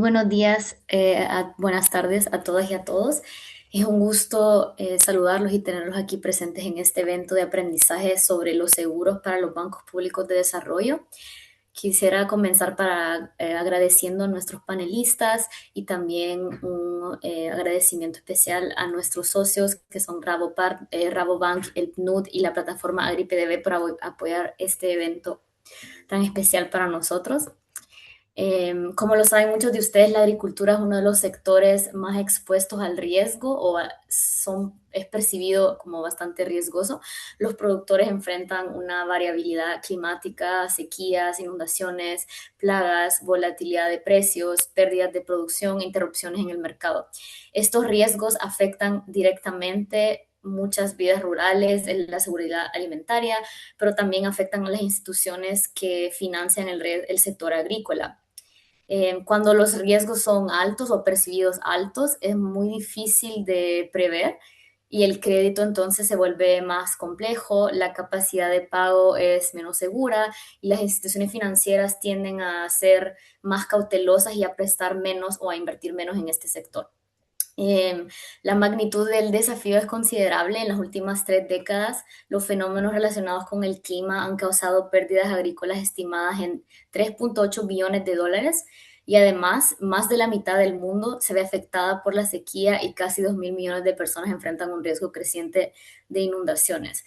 Buenos días, buenas tardes a todas y a todos. Es un gusto saludarlos y tenerlos aquí presentes en este evento de aprendizaje sobre los seguros para los bancos públicos de desarrollo. Quisiera comenzar agradeciendo a nuestros panelistas y también un agradecimiento especial a nuestros socios que son Rabobank, el PNUD y la plataforma AgriPDB por apoyar este evento tan especial para nosotros. Como lo saben muchos de ustedes, la agricultura es uno de los sectores más expuestos al riesgo es percibido como bastante riesgoso. Los productores enfrentan una variabilidad climática, sequías, inundaciones, plagas, volatilidad de precios, pérdidas de producción e interrupciones en el mercado. Estos riesgos afectan directamente muchas vidas rurales, la seguridad alimentaria, pero también afectan a las instituciones que financian el sector agrícola. Cuando los riesgos son altos o percibidos altos, es muy difícil de prever y el crédito entonces se vuelve más complejo, la capacidad de pago es menos segura y las instituciones financieras tienden a ser más cautelosas y a prestar menos o a invertir menos en este sector. Eh, la magnitud del desafío es considerable. En las últimas 3 décadas, los fenómenos relacionados con el clima han causado pérdidas agrícolas estimadas en 3,8 billones de dólares y además más de la mitad del mundo se ve afectada por la sequía y casi 2.000 millones de personas enfrentan un riesgo creciente de inundaciones.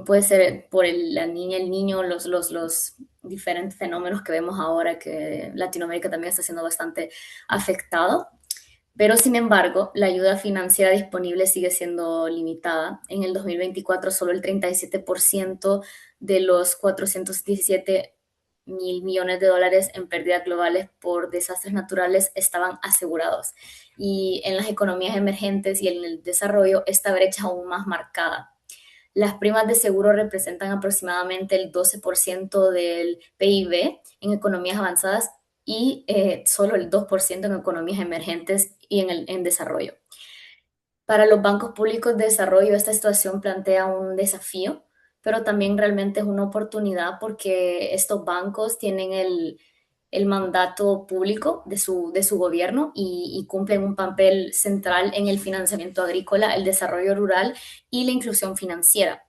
Puede ser por la niña, el niño, los diferentes fenómenos que vemos ahora que Latinoamérica también está siendo bastante afectado. Pero, sin embargo, la ayuda financiera disponible sigue siendo limitada. En el 2024, solo el 37% de los 417 mil millones de dólares en pérdidas globales por desastres naturales estaban asegurados. Y en las economías emergentes y en el desarrollo, esta brecha es aún más marcada. Las primas de seguro representan aproximadamente el 12% del PIB en economías avanzadas y solo el 2% en economías emergentes y en desarrollo. Para los bancos públicos de desarrollo, esta situación plantea un desafío, pero también realmente es una oportunidad porque estos bancos tienen el mandato público de su gobierno y cumplen un papel central en el financiamiento agrícola, el desarrollo rural y la inclusión financiera,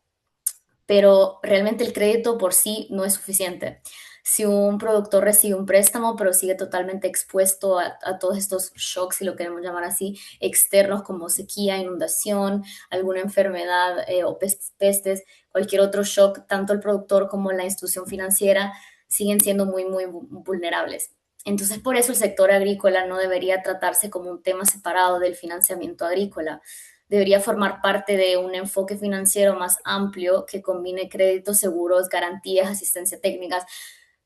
pero realmente el crédito por sí no es suficiente. Si un productor recibe un préstamo, pero sigue totalmente expuesto a todos estos shocks, si lo queremos llamar así, externos como sequía, inundación, alguna enfermedad o pestes, cualquier otro shock, tanto el productor como la institución financiera siguen siendo muy, muy vulnerables. Entonces, por eso el sector agrícola no debería tratarse como un tema separado del financiamiento agrícola. Debería formar parte de un enfoque financiero más amplio que combine créditos, seguros, garantías, asistencia técnicas,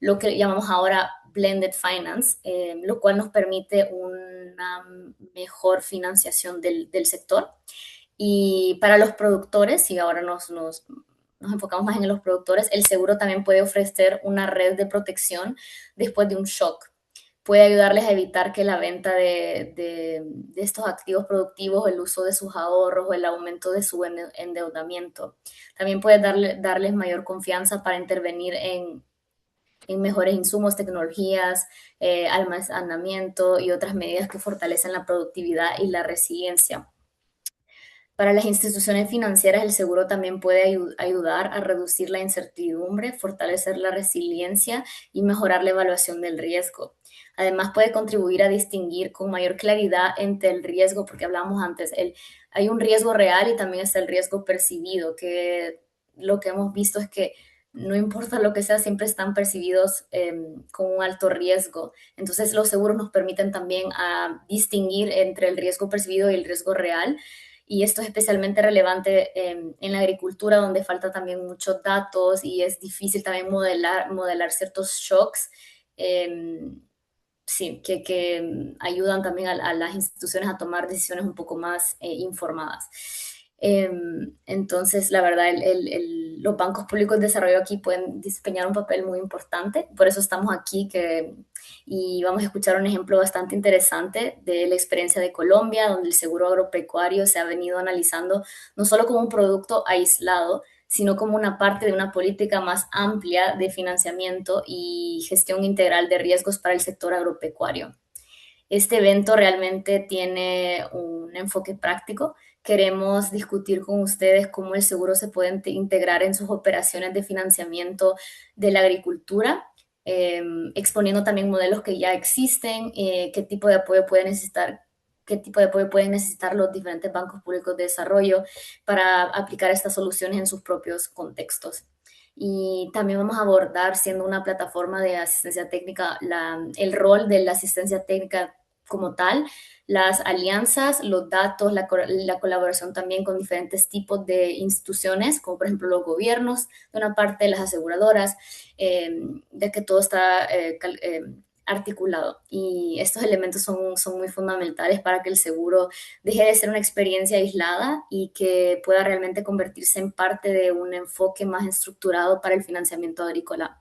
lo que llamamos ahora blended finance, lo cual nos permite una mejor financiación del sector. Y para los productores, y ahora nos enfocamos más en los productores, el seguro también puede ofrecer una red de protección después de un shock. Puede ayudarles a evitar que la venta de estos activos productivos, el uso de sus ahorros o el aumento de su endeudamiento. También puede darles mayor confianza para intervenir en mejores insumos, tecnologías, almacenamiento y otras medidas que fortalecen la productividad y la resiliencia. Para las instituciones financieras, el seguro también puede ayudar a reducir la incertidumbre, fortalecer la resiliencia y mejorar la evaluación del riesgo. Además, puede contribuir a distinguir con mayor claridad entre el riesgo, porque hablábamos antes, hay un riesgo real y también está el riesgo percibido, que lo que hemos visto es que no importa lo que sea, siempre están percibidos con un alto riesgo. Entonces, los seguros nos permiten también distinguir entre el riesgo percibido y el riesgo real, y esto es especialmente relevante en la agricultura, donde falta también muchos datos y es difícil también modelar ciertos shocks. eh, sí, que ayudan también a las instituciones a tomar decisiones un poco más informadas. Entonces, la verdad, los bancos públicos de desarrollo aquí pueden desempeñar un papel muy importante. Por eso estamos aquí y vamos a escuchar un ejemplo bastante interesante de la experiencia de Colombia, donde el seguro agropecuario se ha venido analizando no solo como un producto aislado, sino como una parte de una política más amplia de financiamiento y gestión integral de riesgos para el sector agropecuario. Este evento realmente tiene un enfoque práctico. Queremos discutir con ustedes cómo el seguro se puede integrar en sus operaciones de financiamiento de la agricultura, eh, exponiendo también modelos que ya existen, qué tipo de apoyo puede necesitar, qué tipo de apoyo pueden necesitar los diferentes bancos públicos de desarrollo para aplicar estas soluciones en sus propios contextos. Y también vamos a abordar, siendo una plataforma de asistencia técnica, el rol de la asistencia técnica como tal, las alianzas, los datos, la colaboración también con diferentes tipos de instituciones, como por ejemplo los gobiernos, de una parte las aseguradoras, de que todo está articulado. Y estos elementos son muy fundamentales para que el seguro deje de ser una experiencia aislada y que pueda realmente convertirse en parte de un enfoque más estructurado para el financiamiento agrícola.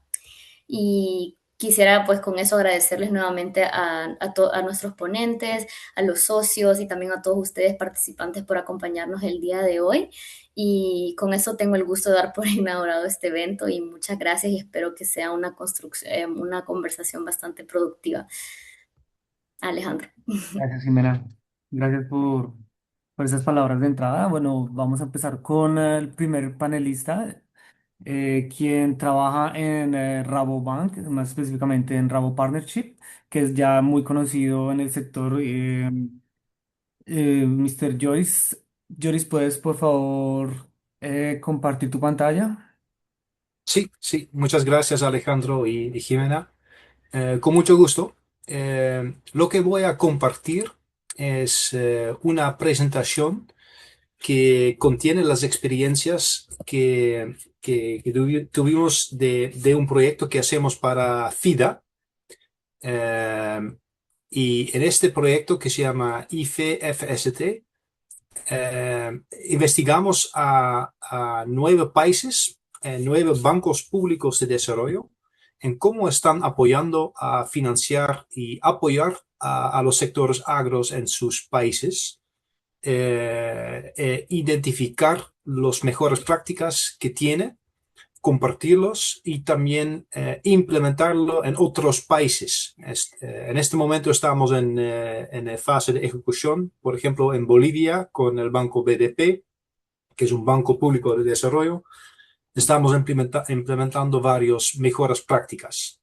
Y quisiera pues con eso agradecerles nuevamente a nuestros ponentes, a los socios y también a todos ustedes participantes por acompañarnos el día de hoy. Y con eso tengo el gusto de dar por inaugurado este evento y muchas gracias y espero que sea una construcción, una conversación bastante productiva. Alejandro. Gracias, Jimena. Gracias por esas palabras de entrada. Bueno, vamos a empezar con el primer panelista, quien trabaja en Rabobank, más específicamente en Rabo Partnership, que es ya muy conocido en el sector. Mr. Joyce. Joyce, ¿puedes por favor compartir tu pantalla? Sí, sí, muchas gracias Alejandro y Jimena. Con mucho gusto. Lo que voy a compartir es una presentación que contiene las experiencias que tuvimos de un proyecto que hacemos para FIDA. Eh, y en este proyecto que se llama IFFST, investigamos a 9 países, 9 bancos públicos de desarrollo, en cómo están apoyando a financiar y apoyar a los sectores agros en sus países, identificar las mejores prácticas que tiene, compartirlos y también implementarlo en otros países. En este momento estamos en fase de ejecución, por ejemplo, en Bolivia con el banco BDP, que es un banco público de desarrollo. Estamos implementando varias mejoras prácticas.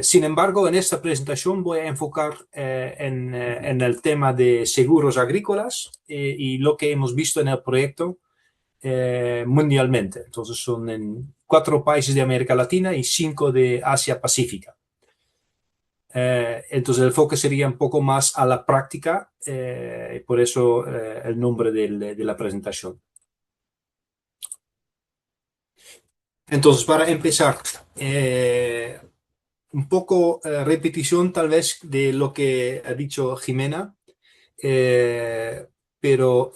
Sin embargo, en esta presentación voy a enfocar en el tema de seguros agrícolas y lo que hemos visto en el proyecto mundialmente. Entonces son en 4 países de América Latina y 5 de Asia Pacífica. Entonces el enfoque sería un poco más a la práctica, por eso el nombre de la presentación. Entonces, para empezar, un poco repetición tal vez de lo que ha dicho Jimena, eh, pero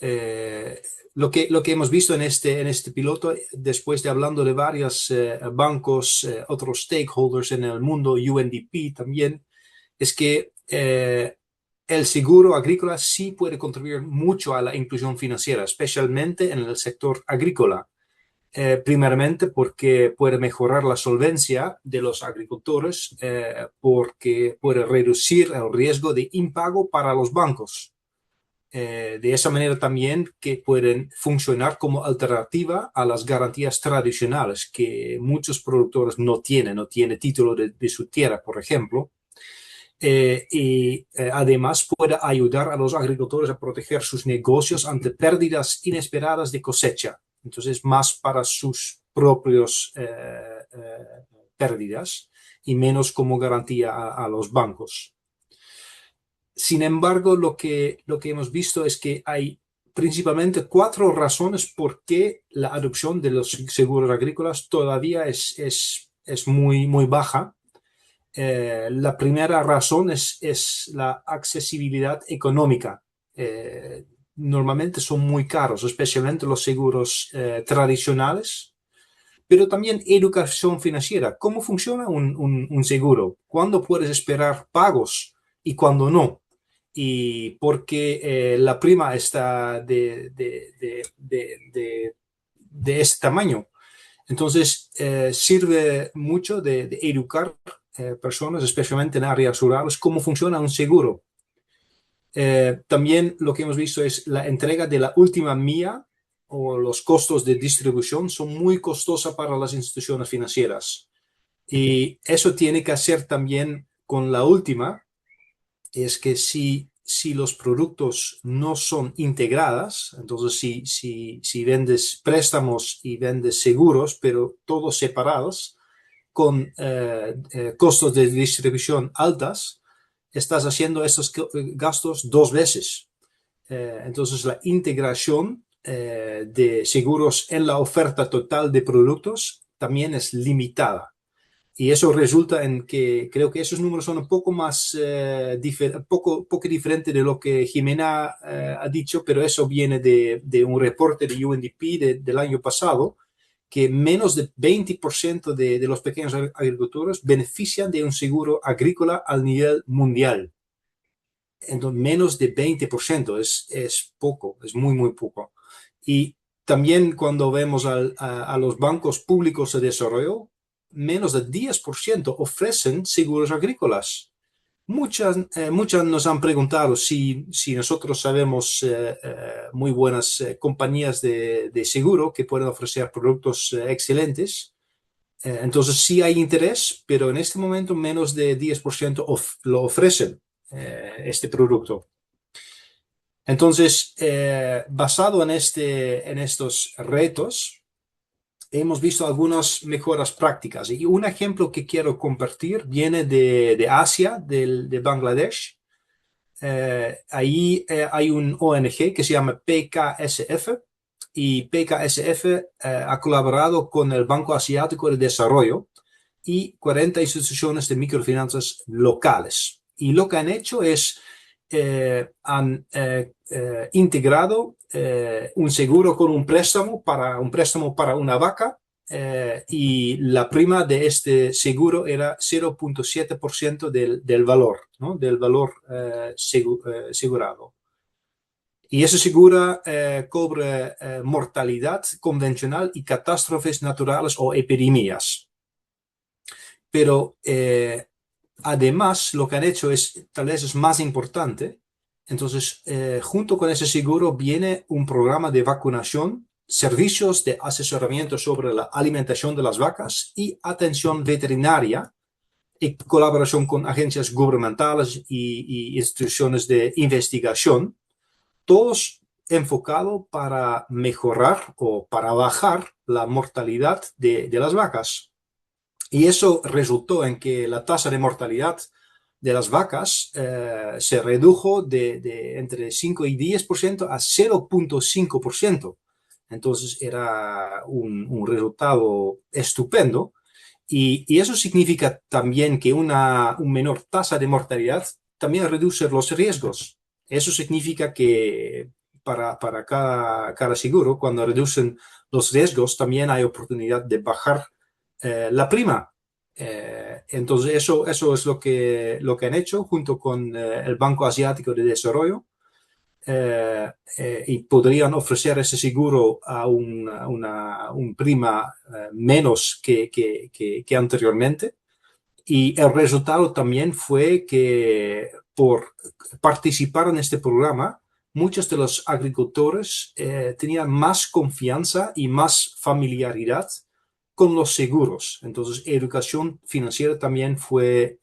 lo que hemos visto en este piloto, después de hablando de varios bancos, otros stakeholders en el mundo, UNDP también, es que el seguro agrícola sí puede contribuir mucho a la inclusión financiera, especialmente en el sector agrícola. Primeramente porque puede mejorar la solvencia de los agricultores, porque puede reducir el riesgo de impago para los bancos. De esa manera también que pueden funcionar como alternativa a las garantías tradicionales que muchos productores no tienen título de su tierra, por ejemplo. Además puede ayudar a los agricultores a proteger sus negocios ante pérdidas inesperadas de cosecha. Entonces, más para sus propios pérdidas y menos como garantía a los bancos. Sin embargo, lo que hemos visto es que hay principalmente 4 razones por qué la adopción de los seguros agrícolas todavía es muy, muy baja. La primera razón es la accesibilidad económica. Normalmente son muy caros, especialmente los seguros tradicionales, pero también educación financiera. ¿Cómo funciona un seguro? ¿Cuándo puedes esperar pagos y cuándo no? Y porque la prima está de este tamaño. Entonces, sirve mucho de educar personas, especialmente en áreas rurales, cómo funciona un seguro. También lo que hemos visto es la entrega de la última milla o los costos de distribución son muy costosas para las instituciones financieras. Y eso tiene que hacer también con la última, es que si los productos no son integradas, entonces si vendes préstamos y vendes seguros, pero todos separados, con costos de distribución altas, estás haciendo estos gastos dos veces. Entonces la integración de seguros en la oferta total de productos también es limitada. Y eso resulta en que creo que esos números son un poco más, poco diferente de lo que Jimena ha dicho, pero eso viene de un reporte de UNDP del año pasado, que menos de 20% de los pequeños agricultores benefician de un seguro agrícola al nivel mundial. Entonces, menos de 20% es poco, es muy, muy poco. Y también cuando vemos a los bancos públicos de desarrollo, menos de 10% ofrecen seguros agrícolas. Muchas nos han preguntado si nosotros sabemos muy buenas compañías de seguro que pueden ofrecer productos excelentes. Entonces sí hay interés, pero en este momento menos de 10% lo ofrecen este producto. Entonces, basado en estos retos, hemos visto algunas mejoras prácticas. Y un ejemplo que quiero compartir viene de Asia, de Bangladesh. Ahí hay un ONG que se llama PKSF y PKSF ha colaborado con el Banco Asiático de Desarrollo y 40 instituciones de microfinanzas locales. Y lo que han hecho es han integrado un seguro con un préstamo para una vaca y la prima de este seguro era 0.7% del valor, ¿no? Del valor asegurado. Y ese seguro cubre mortalidad convencional y catástrofes naturales o epidemias. Pero además, lo que han hecho tal vez es más importante. Entonces, junto con ese seguro viene un programa de vacunación, servicios de asesoramiento sobre la alimentación de las vacas y atención veterinaria, y colaboración con agencias gubernamentales y instituciones de investigación, todos enfocados para mejorar o para bajar la mortalidad de las vacas. Y eso resultó en que la tasa de mortalidad de las vacas se redujo de entre 5 y 10% a 0.5%. Entonces era un resultado estupendo. Y eso significa también que una menor tasa de mortalidad también reduce los riesgos. Eso significa que para cada seguro, cuando reducen los riesgos, también hay oportunidad de bajar la prima. Entonces eso es lo que han hecho junto con el Banco Asiático de Desarrollo y podrían ofrecer ese seguro a un prima menos que anteriormente. Y el resultado también fue que por participar en este programa, muchos de los agricultores tenían más confianza y más familiaridad con los seguros. Entonces, educación financiera también fue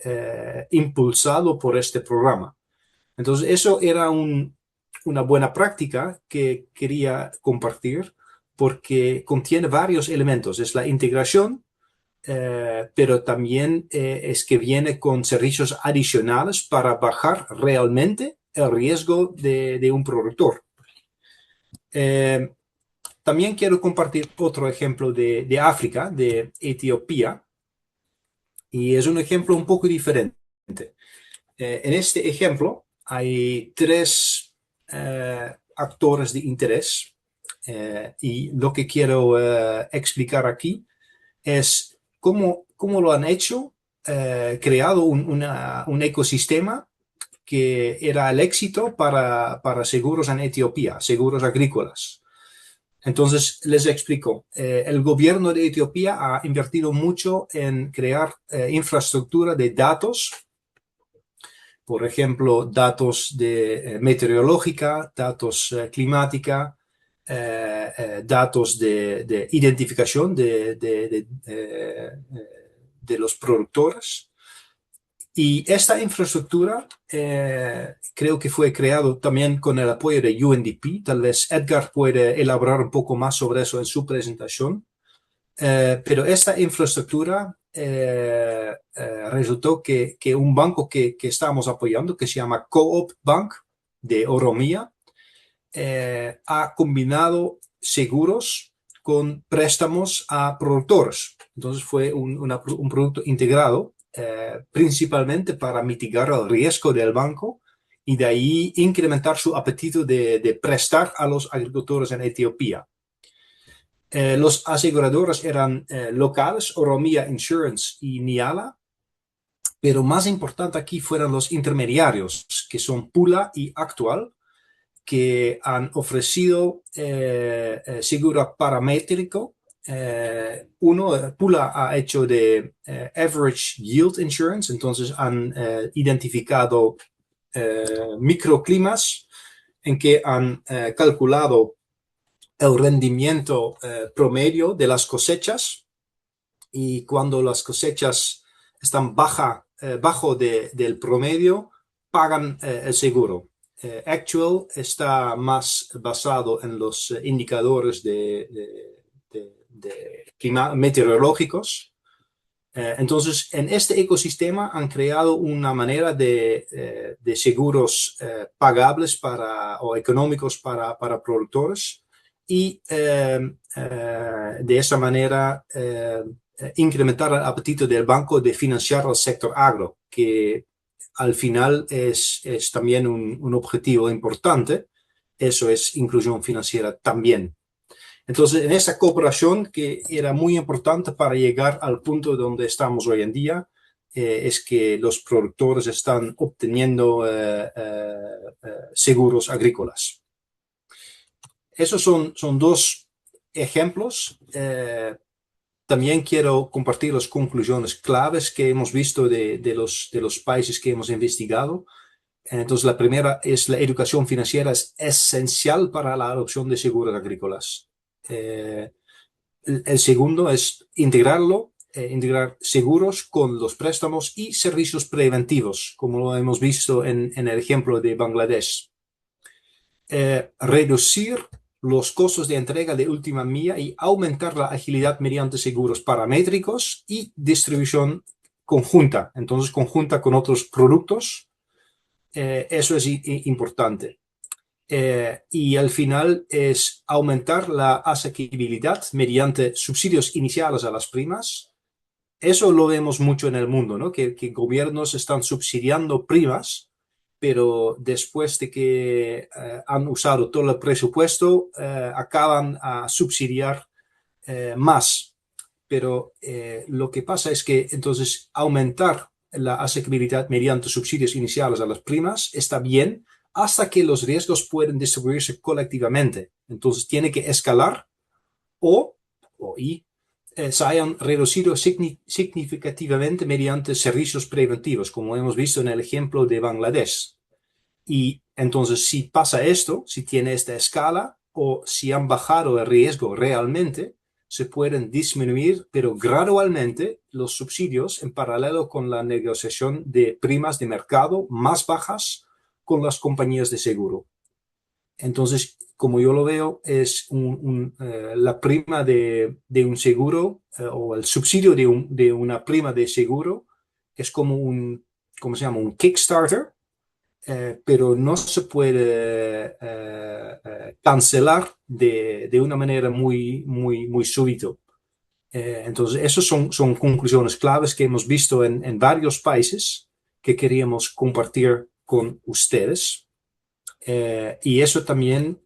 impulsado por este programa. Entonces, eso era una buena práctica que quería compartir porque contiene varios elementos. Es la integración, pero también es que viene con servicios adicionales para bajar realmente el riesgo de un productor. También quiero compartir otro ejemplo de África, de Etiopía, y es un ejemplo un poco diferente. En este ejemplo hay tres actores de interés y lo que quiero explicar aquí es cómo lo han hecho, creado un ecosistema que era el éxito para seguros en Etiopía, seguros agrícolas. Entonces, les explico. El gobierno de Etiopía ha invertido mucho en crear infraestructura de datos, por ejemplo, datos de meteorológica, datos climática, datos de identificación de los productores. Y esta infraestructura creo que fue creado también con el apoyo de UNDP. Tal vez Edgar puede elaborar un poco más sobre eso en su presentación. Pero esta infraestructura resultó que un banco que estamos apoyando, que se llama Co-op Bank de Oromía, ha combinado seguros con préstamos a productores. Entonces fue un producto integrado, principalmente para mitigar el riesgo del banco y de ahí incrementar su apetito de prestar a los agricultores en Etiopía. Los aseguradores eran locales, Oromia Insurance y Niala, pero más importante aquí fueron los intermediarios, que son Pula y Actual, que han ofrecido seguro paramétrico. Pula ha hecho de Average Yield Insurance, entonces han identificado microclimas en que han calculado el rendimiento promedio de las cosechas, y cuando las cosechas están bajo del promedio, pagan el seguro. Actual está más basado en los indicadores meteorológicos. Entonces, en este ecosistema han creado una manera de seguros pagables o económicos para productores, y de esa manera incrementar el apetito del banco de financiar al sector agro, que al final es también un objetivo importante. Eso es inclusión financiera también. Entonces, en esa cooperación, que era muy importante para llegar al punto donde estamos hoy en día, es que los productores están obteniendo seguros agrícolas. Esos son dos ejemplos. También quiero compartir las conclusiones claves que hemos visto de los países que hemos investigado. Entonces, la primera es: la educación financiera es esencial para la adopción de seguros agrícolas. El segundo es integrar seguros con los préstamos y servicios preventivos, como lo hemos visto en el ejemplo de Bangladesh. Reducir los costos de entrega de última milla y aumentar la agilidad mediante seguros paramétricos y distribución conjunta, entonces conjunta con otros productos. Eso es importante. Y al final es aumentar la asequibilidad mediante subsidios iniciales a las primas. Eso lo vemos mucho en el mundo, ¿no? Que gobiernos están subsidiando primas, pero después de que han usado todo el presupuesto, acaban a subsidiar más. Pero lo que pasa es que entonces aumentar la asequibilidad mediante subsidios iniciales a las primas está bien, hasta que los riesgos pueden distribuirse colectivamente. Entonces tiene que escalar y se hayan reducido significativamente mediante servicios preventivos, como hemos visto en el ejemplo de Bangladesh. Y entonces, si pasa esto, si tiene esta escala, o si han bajado el riesgo realmente, se pueden disminuir, pero gradualmente, los subsidios en paralelo con la negociación de primas de mercado más bajas con las compañías de seguro. Entonces, como yo lo veo, es la prima de un seguro o el subsidio de una prima de seguro es como ¿cómo se llama? Un Kickstarter, pero no se puede cancelar de una manera muy súbito. Entonces, esas son conclusiones claves que hemos visto en varios países que queríamos compartir con ustedes. Y eso también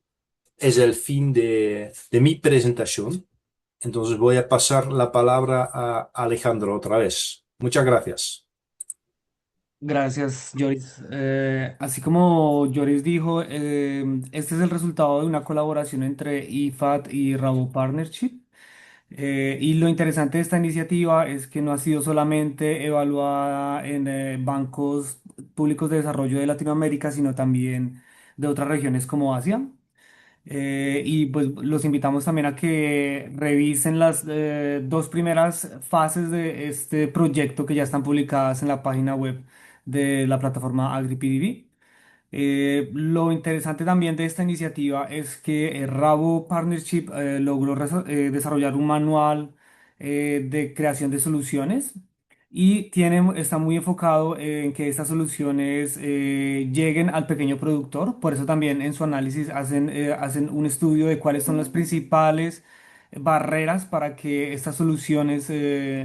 es el fin de mi presentación. Entonces voy a pasar la palabra a Alejandro otra vez. Muchas gracias. Gracias, Joris. Así como Joris dijo, este es el resultado de una colaboración entre IFAD y Rabo Partnership. Y lo interesante de esta iniciativa es que no ha sido solamente evaluada en bancos públicos de desarrollo de Latinoamérica, sino también de otras regiones como Asia. Y pues los invitamos también a que revisen las dos primeras fases de este proyecto que ya están publicadas en la página web de la plataforma AgriPDB. Lo interesante también de esta iniciativa es que Rabo Partnership logró desarrollar un manual de creación de soluciones y está muy enfocado en que estas soluciones lleguen al pequeño productor. Por eso también en su análisis hacen un estudio de cuáles son las principales barreras para que estas soluciones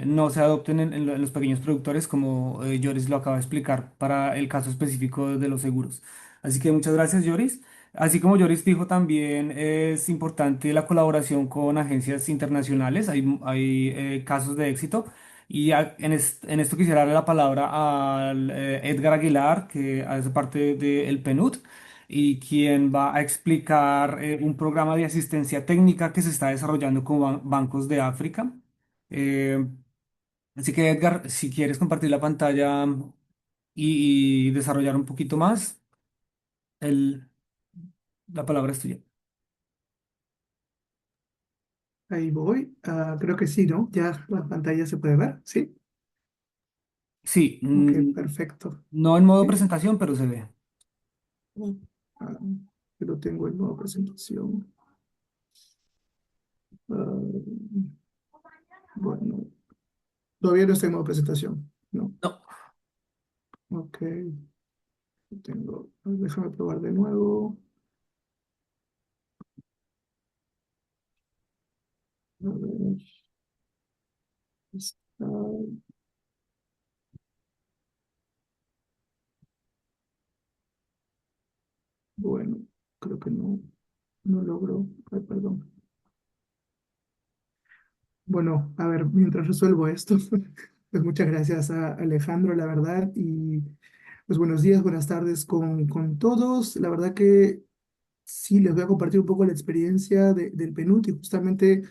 no se adopten en los pequeños productores, como Joris lo acaba de explicar para el caso específico de los seguros. Así que muchas gracias, Joris. Así como Joris dijo, también es importante la colaboración con agencias internacionales. Hay casos de éxito. Y en esto quisiera darle la palabra al Edgar Aguilar, que hace parte del PNUD y quien va a explicar un programa de asistencia técnica que se está desarrollando con bancos de África. Eh, Así que Edgar, si quieres compartir la pantalla y desarrollar un poquito más, el, la palabra es tuya. Ahí voy. Creo que sí, ¿no? Ya la pantalla se puede ver, ¿sí? Sí, Ok, perfecto. no en modo Sí. presentación, pero se ve. Ah, Pero tengo el nuevo presentación. Ah, bueno, todavía no está en modo presentación, ¿no? No, Ok, déjame probar de nuevo. A ver, está, bueno, creo que no logro. Ay, perdón. Bueno, a ver, mientras resuelvo esto, pues muchas gracias a Alejandro, la verdad, y pues buenos días, buenas tardes con todos. La verdad que sí, les voy a compartir un poco la experiencia del PNUD y justamente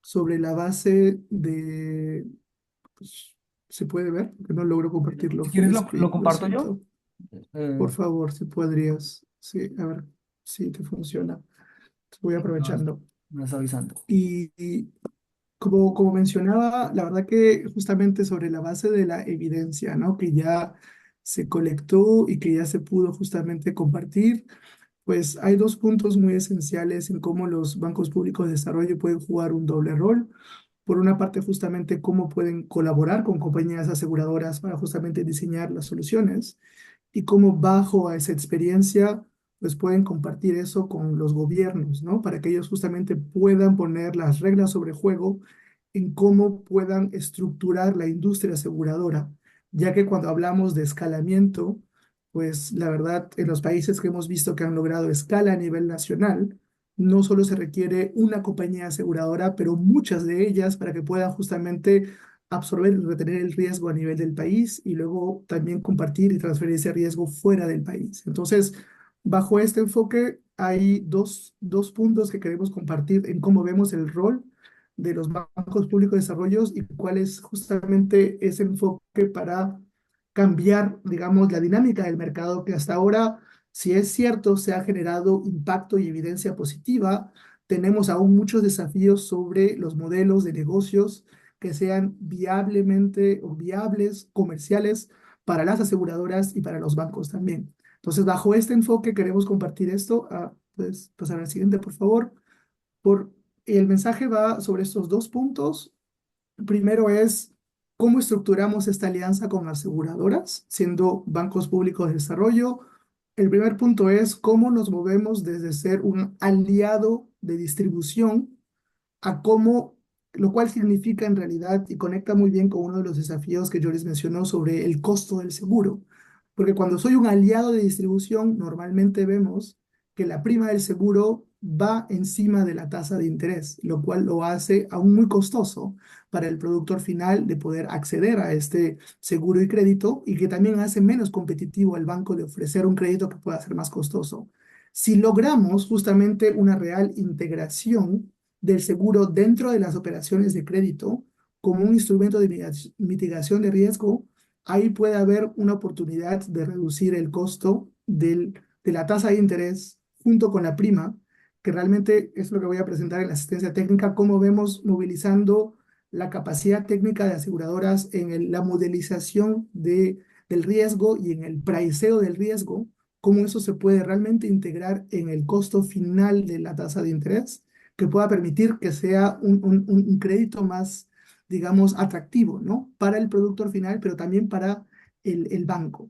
sobre la base de, pues, ¿se puede ver? Porque no logro compartirlo si full quieres lo screen, lo comparto yo. siento. Eh, Por favor, si podrías, sí, a ver si te funciona. Voy aprovechando. me vas avisando. Y como mencionaba, la verdad que justamente sobre la base de la evidencia, ¿no? Que ya se colectó y que ya se pudo justamente compartir, pues hay dos puntos muy esenciales en cómo los bancos públicos de desarrollo pueden jugar un doble rol. Por una parte, justamente cómo pueden colaborar con compañías aseguradoras para justamente diseñar las soluciones y cómo bajo a esa experiencia, pues pueden compartir eso con los gobiernos, ¿no? Para que ellos justamente puedan poner las reglas sobre juego en cómo puedan estructurar la industria aseguradora, ya que cuando hablamos de escalamiento, pues la verdad, en los países que hemos visto que han logrado escala a nivel nacional, no solo se requiere una compañía aseguradora, pero muchas de ellas para que puedan justamente absorber y retener el riesgo a nivel del país y luego también compartir y transferir ese riesgo fuera del país. Entonces, bajo este enfoque, hay dos puntos que queremos compartir en cómo vemos el rol de los bancos públicos de desarrollo y cuál es justamente ese enfoque para cambiar, digamos, la dinámica del mercado que hasta ahora, si es cierto, se ha generado impacto y evidencia positiva, tenemos aún muchos desafíos sobre los modelos de negocios que sean viablemente o viables, comerciales para las aseguradoras y para los bancos también. Entonces, bajo este enfoque queremos compartir esto. Puedes pasar al siguiente, por favor. El mensaje va sobre estos dos puntos. Primero es cómo estructuramos esta alianza con aseguradoras, siendo bancos públicos de desarrollo. El primer punto es cómo nos movemos desde ser un aliado de distribución a cómo, lo cual significa en realidad y conecta muy bien con uno de los desafíos que yo les mencionó sobre el costo del seguro. Porque cuando soy un aliado de distribución, normalmente vemos que la prima del seguro va encima de la tasa de interés, lo cual lo hace aún muy costoso para el productor final de poder acceder a este seguro y crédito, y que también hace menos competitivo al banco de ofrecer un crédito que pueda ser más costoso. Si logramos justamente una real integración del seguro dentro de las operaciones de crédito como un instrumento de mitigación de riesgo, ahí puede haber una oportunidad de reducir el costo de la tasa de interés junto con la prima, que realmente es lo que voy a presentar en la asistencia técnica, cómo vemos movilizando la capacidad técnica de aseguradoras en la modelización del riesgo y en el priceo del riesgo, cómo eso se puede realmente integrar en el costo final de la tasa de interés, que pueda permitir que sea un crédito más, digamos, atractivo, ¿no? Para el productor final, pero también para el banco.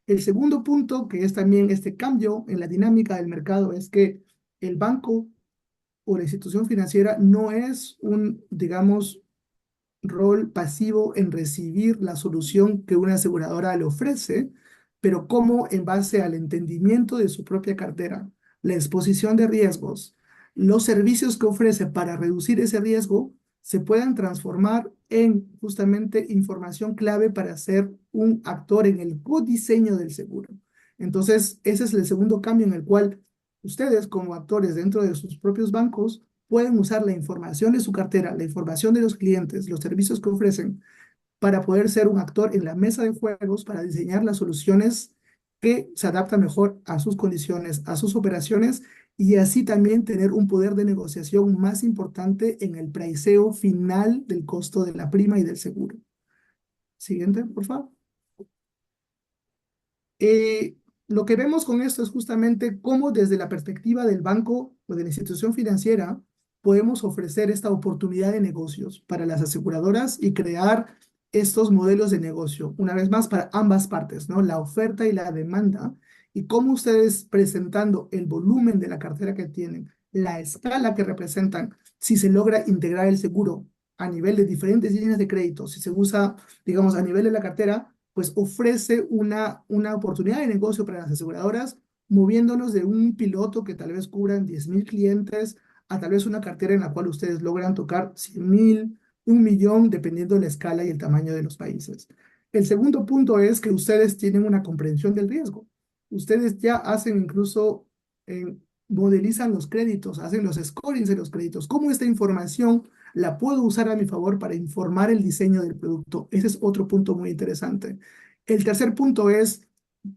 El segundo punto, que es también este cambio en la dinámica del mercado, es que el banco o la institución financiera no es un, digamos, rol pasivo en recibir la solución que una aseguradora le ofrece, pero cómo en base al entendimiento de su propia cartera, la exposición de riesgos, los servicios que ofrece para reducir ese riesgo, se puedan transformar en justamente información clave para ser un actor en el codiseño del seguro. Entonces, ese es el segundo cambio en el cual ustedes como actores dentro de sus propios bancos pueden usar la información de su cartera, la información de los clientes, los servicios que ofrecen, para poder ser un actor en la mesa de juegos, para diseñar las soluciones que se adaptan mejor a sus condiciones, a sus operaciones, y así también tener un poder de negociación más importante en el priceo final del costo de la prima y del seguro. Siguiente, por favor. Lo que vemos con esto es justamente cómo desde la perspectiva del banco o de la institución financiera podemos ofrecer esta oportunidad de negocios para las aseguradoras y crear estos modelos de negocio, una vez más para ambas partes, ¿no? La oferta y la demanda, y cómo ustedes presentando el volumen de la cartera que tienen, la escala que representan, si se logra integrar el seguro a nivel de diferentes líneas de crédito, si se usa, digamos, a nivel de la cartera, pues ofrece una oportunidad de negocio para las aseguradoras, moviéndonos de un piloto que tal vez cubran 10,000 clientes a tal vez una cartera en la cual ustedes logran tocar 100,000, 1,000,000, dependiendo de la escala y el tamaño de los países. El segundo punto es que ustedes tienen una comprensión del riesgo. Ustedes ya hacen incluso, modelizan los créditos, hacen los scorings de los créditos. ¿Cómo esta información la puedo usar a mi favor para informar el diseño del producto? Ese es otro punto muy interesante. El tercer punto es,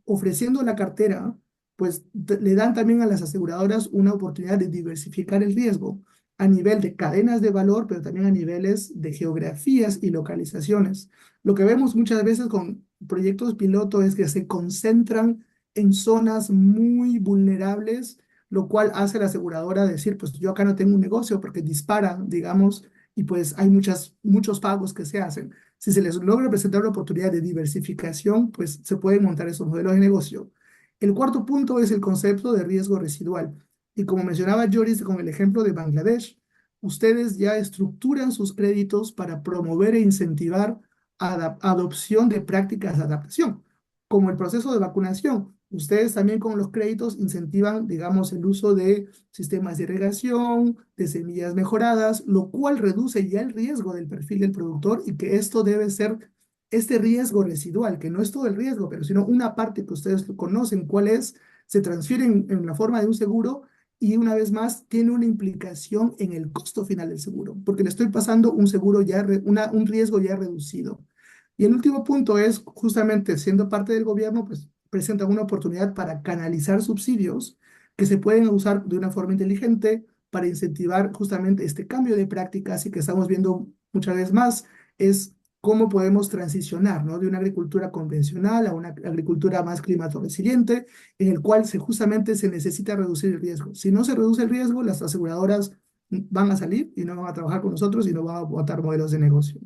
ofreciendo la cartera, pues le dan también a las aseguradoras una oportunidad de diversificar el riesgo a nivel de cadenas de valor, pero también a niveles de geografías y localizaciones. Lo que vemos muchas veces con proyectos piloto es que se concentran en zonas muy vulnerables, lo cual hace a la aseguradora decir, pues yo acá no tengo un negocio porque dispara, digamos, y pues hay muchos pagos que se hacen. Si se les logra presentar una oportunidad de diversificación, pues se pueden montar esos modelos de negocio. El cuarto punto es el concepto de riesgo residual. Y como mencionaba Joris con el ejemplo de Bangladesh, ustedes ya estructuran sus créditos para promover e incentivar adopción de prácticas de adaptación, como el proceso de vacunación. Ustedes también con los créditos incentivan, digamos, el uso de sistemas de irrigación, de semillas mejoradas, lo cual reduce ya el riesgo del perfil del productor, y que esto debe ser este riesgo residual, que no es todo el riesgo, pero sino una parte que ustedes conocen cuál es, se transfiere en la forma de un seguro, y una vez más tiene una implicación en el costo final del seguro, porque le estoy pasando un seguro ya, un riesgo ya reducido. Y el último punto es justamente siendo parte del gobierno, pues presenta una oportunidad para canalizar subsidios que se pueden usar de una forma inteligente para incentivar justamente este cambio de prácticas, y que estamos viendo muchas veces más es cómo podemos transicionar, ¿no? De una agricultura convencional a una agricultura más climato resiliente, en el cual justamente se necesita reducir el riesgo. Si no se reduce el riesgo, las aseguradoras van a salir y no van a trabajar con nosotros y no van a botar modelos de negocio.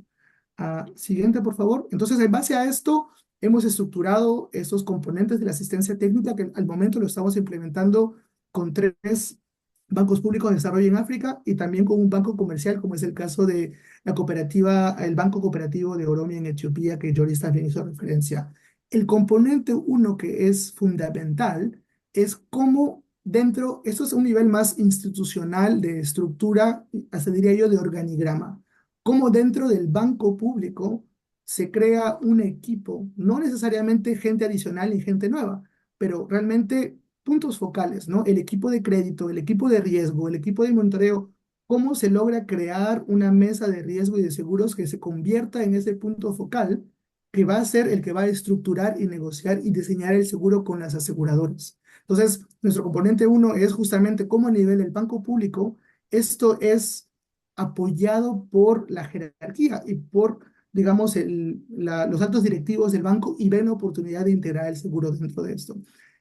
Siguiente, por favor. Entonces, en base a esto, hemos estructurado estos componentes de la asistencia técnica que al momento lo estamos implementando con 3 bancos públicos de desarrollo en África, y también con un banco comercial, como es el caso de la cooperativa, el Banco Cooperativo de Oromia en Etiopía, que Joris también hizo referencia. El componente uno que es fundamental es cómo dentro, esto es un nivel más institucional de estructura, hasta diría yo, de organigrama. Cómo dentro del banco público se crea un equipo, no necesariamente gente adicional ni gente nueva, pero realmente puntos focales, ¿no? El equipo de crédito, el equipo de riesgo, el equipo de monitoreo, cómo se logra crear una mesa de riesgo y de seguros que se convierta en ese punto focal que va a ser el que va a estructurar y negociar y diseñar el seguro con las aseguradoras. Entonces, nuestro componente uno es justamente cómo a nivel del banco público esto es apoyado por la jerarquía y por, digamos, los altos directivos del banco y ven la oportunidad de integrar el seguro dentro de esto.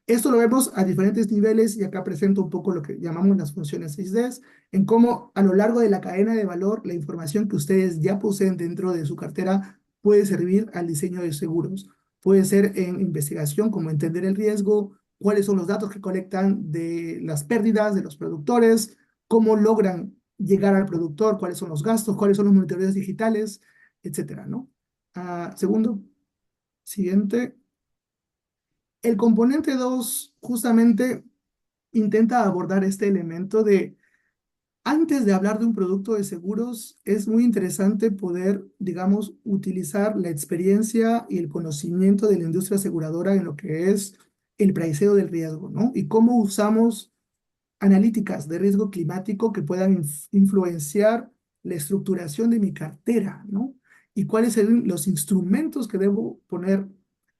Esto lo vemos a diferentes niveles y acá presento un poco lo que llamamos las funciones 6Ds, en cómo a lo largo de la cadena de valor la información que ustedes ya poseen dentro de su cartera puede servir al diseño de seguros. Puede ser en investigación, como entender el riesgo, cuáles son los datos que colectan de las pérdidas de los productores, cómo logran llegar al productor, cuáles son los gastos, cuáles son los monitoreos digitales, etcétera, ¿no? Segundo, siguiente. El componente 2 justamente intenta abordar este elemento de, antes de hablar de un producto de seguros, es muy interesante poder, digamos, utilizar la experiencia y el conocimiento de la industria aseguradora en lo que es el priceo del riesgo, ¿no? Y cómo usamos analíticas de riesgo climático que puedan influenciar la estructuración de mi cartera, ¿no? Y cuáles son los instrumentos que debo poner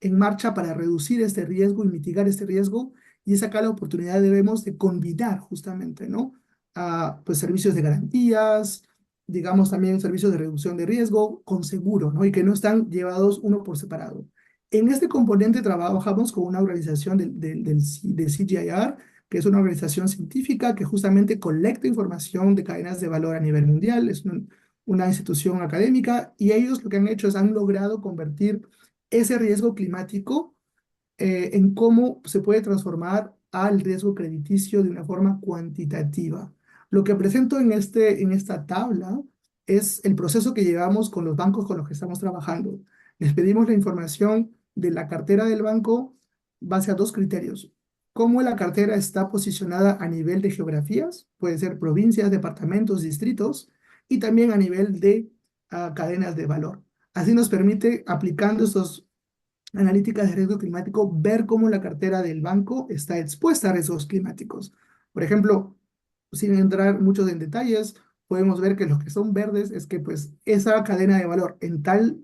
en marcha para reducir este riesgo y mitigar este riesgo. Y es acá la oportunidad debemos de combinar justamente, ¿no? Pues servicios de garantías, digamos también servicios de reducción de riesgo con seguro, ¿no? Y que no están llevados uno por separado. En este componente trabajamos con una organización de CGIAR, que es una organización científica que justamente colecta información de cadenas de valor a nivel mundial, es una institución académica, y ellos lo que han hecho es han logrado convertir ese riesgo climático en cómo se puede transformar al riesgo crediticio de una forma cuantitativa. Lo que presento en esta tabla es el proceso que llevamos con los bancos con los que estamos trabajando. Les pedimos la información de la cartera del banco base a dos criterios. Cómo la cartera está posicionada a nivel de geografías, puede ser provincias, departamentos, distritos, y también a nivel de cadenas de valor. Así nos permite, aplicando estos analíticas de riesgo climático, ver cómo la cartera del banco está expuesta a riesgos climáticos. Por ejemplo, sin entrar mucho en detalles, podemos ver que los que son verdes es que pues esa cadena de valor en tal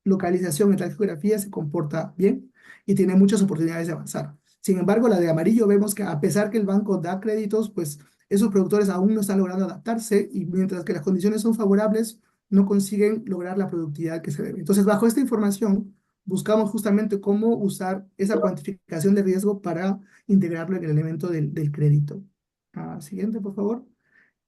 localización, en tal geografía se comporta bien y tiene muchas oportunidades de avanzar. Sin embargo, la de amarillo vemos que a pesar que el banco da créditos, pues esos productores aún no están logrando adaptarse y mientras que las condiciones son favorables, no consiguen lograr la productividad que se debe. Entonces, bajo esta información, buscamos justamente cómo usar esa cuantificación de riesgo para integrarlo en el elemento del crédito. Siguiente, por favor.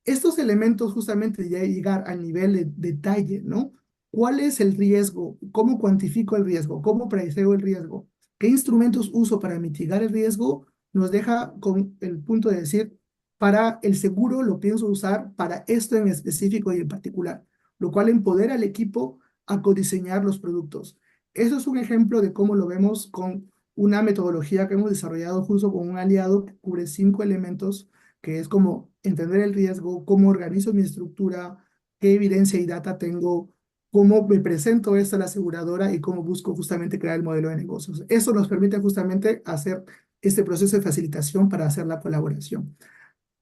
Estos elementos justamente ya llegar al nivel de detalle, ¿no? ¿Cuál es el riesgo? ¿Cómo cuantifico el riesgo? ¿Cómo priceo el riesgo? ¿Qué instrumentos uso para mitigar el riesgo? Nos deja con el punto de decir, para el seguro lo pienso usar para esto en específico y en particular, lo cual empodera al equipo a codiseñar los productos. Eso es un ejemplo de cómo lo vemos con una metodología que hemos desarrollado justo con un aliado que cubre 5 elementos, que es como entender el riesgo, cómo organizo mi estructura, qué evidencia y data tengo, cómo me presento esto a la aseguradora y cómo busco justamente crear el modelo de negocios. Eso nos permite justamente hacer este proceso de facilitación para hacer la colaboración.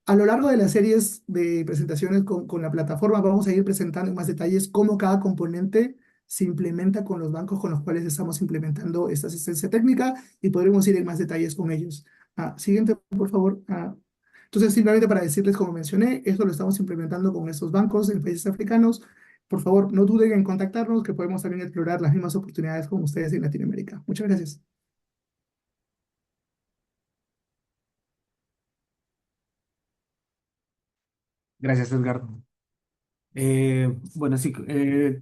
A lo largo de las series de presentaciones con la plataforma vamos a ir presentando en más detalles cómo cada componente se implementa con los bancos con los cuales estamos implementando esta asistencia técnica y podremos ir en más detalles con ellos. Siguiente, por favor. Entonces, simplemente para decirles, como mencioné, esto lo estamos implementando con estos bancos en países africanos. Por favor, no duden en contactarnos, que podemos también explorar las mismas oportunidades con ustedes en Latinoamérica. Muchas gracias. Gracias, Edgar. Bueno, si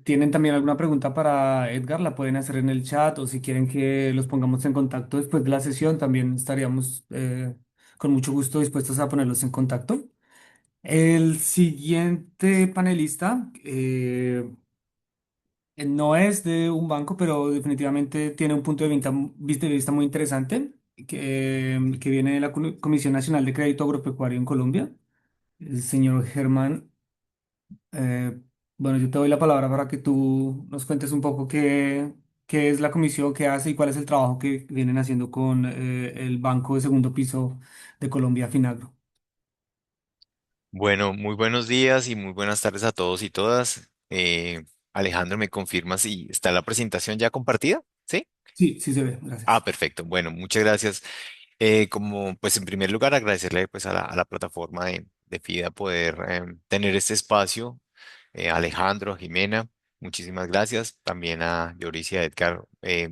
tienen también alguna pregunta para Edgar, la pueden hacer en el chat o si quieren que los pongamos en contacto después de la sesión, también estaríamos con mucho gusto dispuestos a ponerlos en contacto. El siguiente panelista no es de un banco, pero definitivamente tiene un punto de vista muy interesante que viene de la Comisión Nacional de Crédito Agropecuario en Colombia, el señor Germán. Eh, bueno, yo te doy la palabra para que tú nos cuentes un poco qué es la comisión, qué hace y cuál es el trabajo que vienen haciendo con el Banco de Segundo Piso de Colombia, Finagro. Bueno, muy buenos días y muy buenas tardes a todos y todas. Alejandro, ¿me confirma si está la presentación ya compartida? ¿Sí? Sí, sí se ve, Ah, gracias. perfecto. Bueno, muchas gracias. Como, pues en primer lugar, agradecerle pues a la plataforma de FIDA poder tener este espacio. Alejandro, Jimena, muchísimas gracias. También a Lloris y a Edgar.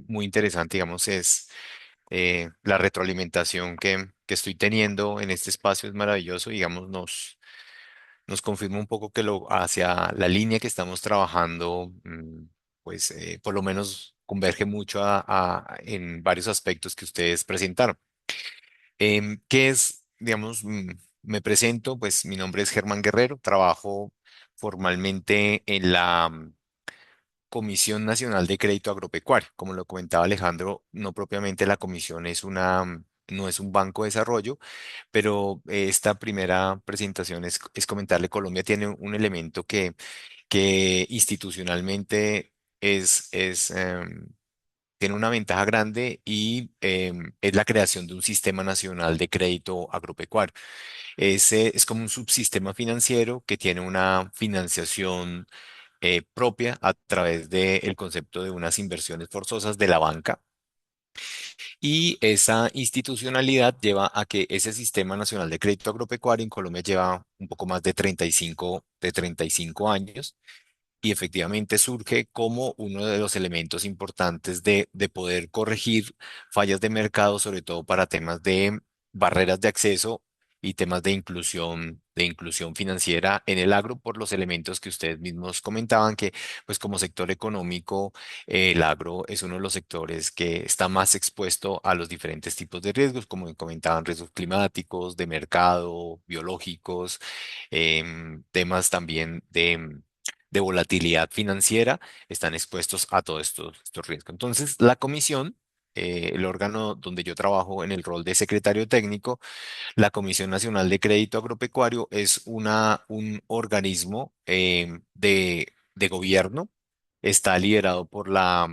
Muy interesante, digamos, es la retroalimentación que estoy teniendo en este espacio es maravilloso, digamos, nos confirma un poco que hacia la línea que estamos trabajando, pues por lo menos converge mucho en varios aspectos que ustedes presentaron. ¿Qué es, digamos, me presento, pues mi nombre es Germán Guerrero, trabajo formalmente en la Comisión Nacional de Crédito Agropecuario. Como lo comentaba Alejandro, no propiamente la comisión es no es un banco de desarrollo, pero esta primera presentación es comentarle, Colombia tiene un elemento que institucionalmente tiene una ventaja grande y es la creación de un sistema nacional de crédito agropecuario. Ese es como un subsistema financiero que tiene una financiación propia a través del concepto de unas inversiones forzosas de la banca. Y esa institucionalidad lleva a que ese Sistema Nacional de Crédito Agropecuario en Colombia lleva un poco más de 35 años y efectivamente surge como uno de los elementos importantes de poder corregir fallas de mercado, sobre todo para temas de barreras de acceso y temas de inclusión financiera en el agro, por los elementos que ustedes mismos comentaban, que pues como sector económico, el agro es uno de los sectores que está más expuesto a los diferentes tipos de riesgos, como comentaban, riesgos climáticos, de mercado, biológicos, temas también de volatilidad financiera, están expuestos a todos estos riesgos. Entonces, la comisión, el órgano donde yo trabajo en el rol de secretario técnico, la Comisión Nacional de Crédito Agropecuario es un organismo de gobierno. Está liderado por la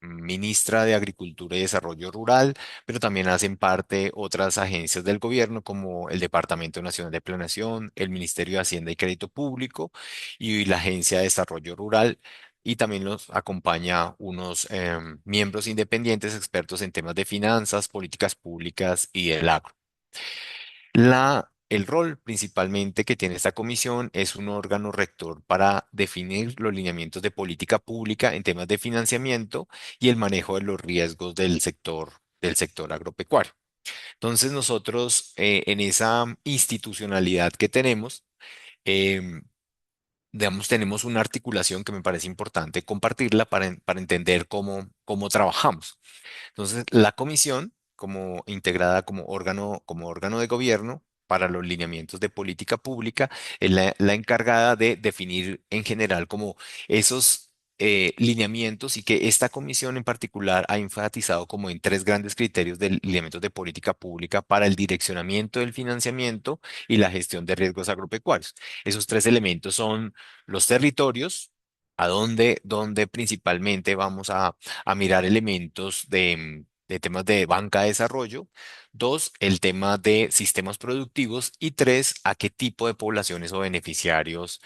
ministra de Agricultura y Desarrollo Rural, pero también hacen parte otras agencias del gobierno como el Departamento Nacional de Planeación, el Ministerio de Hacienda y Crédito Público y la Agencia de Desarrollo Rural. Y también los acompaña unos miembros independientes expertos en temas de finanzas, políticas públicas y del agro. El rol principalmente que tiene esta comisión es un órgano rector para definir los lineamientos de política pública en temas de financiamiento y el manejo de los riesgos del sector agropecuario. Entonces nosotros en esa institucionalidad que tenemos, em, digamos, tenemos una articulación que me parece importante compartirla para entender cómo trabajamos. Entonces, la comisión, como integrada como órgano de gobierno para los lineamientos de política pública, es la encargada de definir en general como esos lineamientos y que esta comisión en particular ha enfatizado como en tres grandes criterios de lineamientos de política pública para el direccionamiento del financiamiento y la gestión de riesgos agropecuarios. Esos tres elementos son los territorios, donde principalmente vamos a mirar elementos de temas de banca de desarrollo. Dos, el tema de sistemas productivos. Y tres, a qué tipo de poblaciones o beneficiarios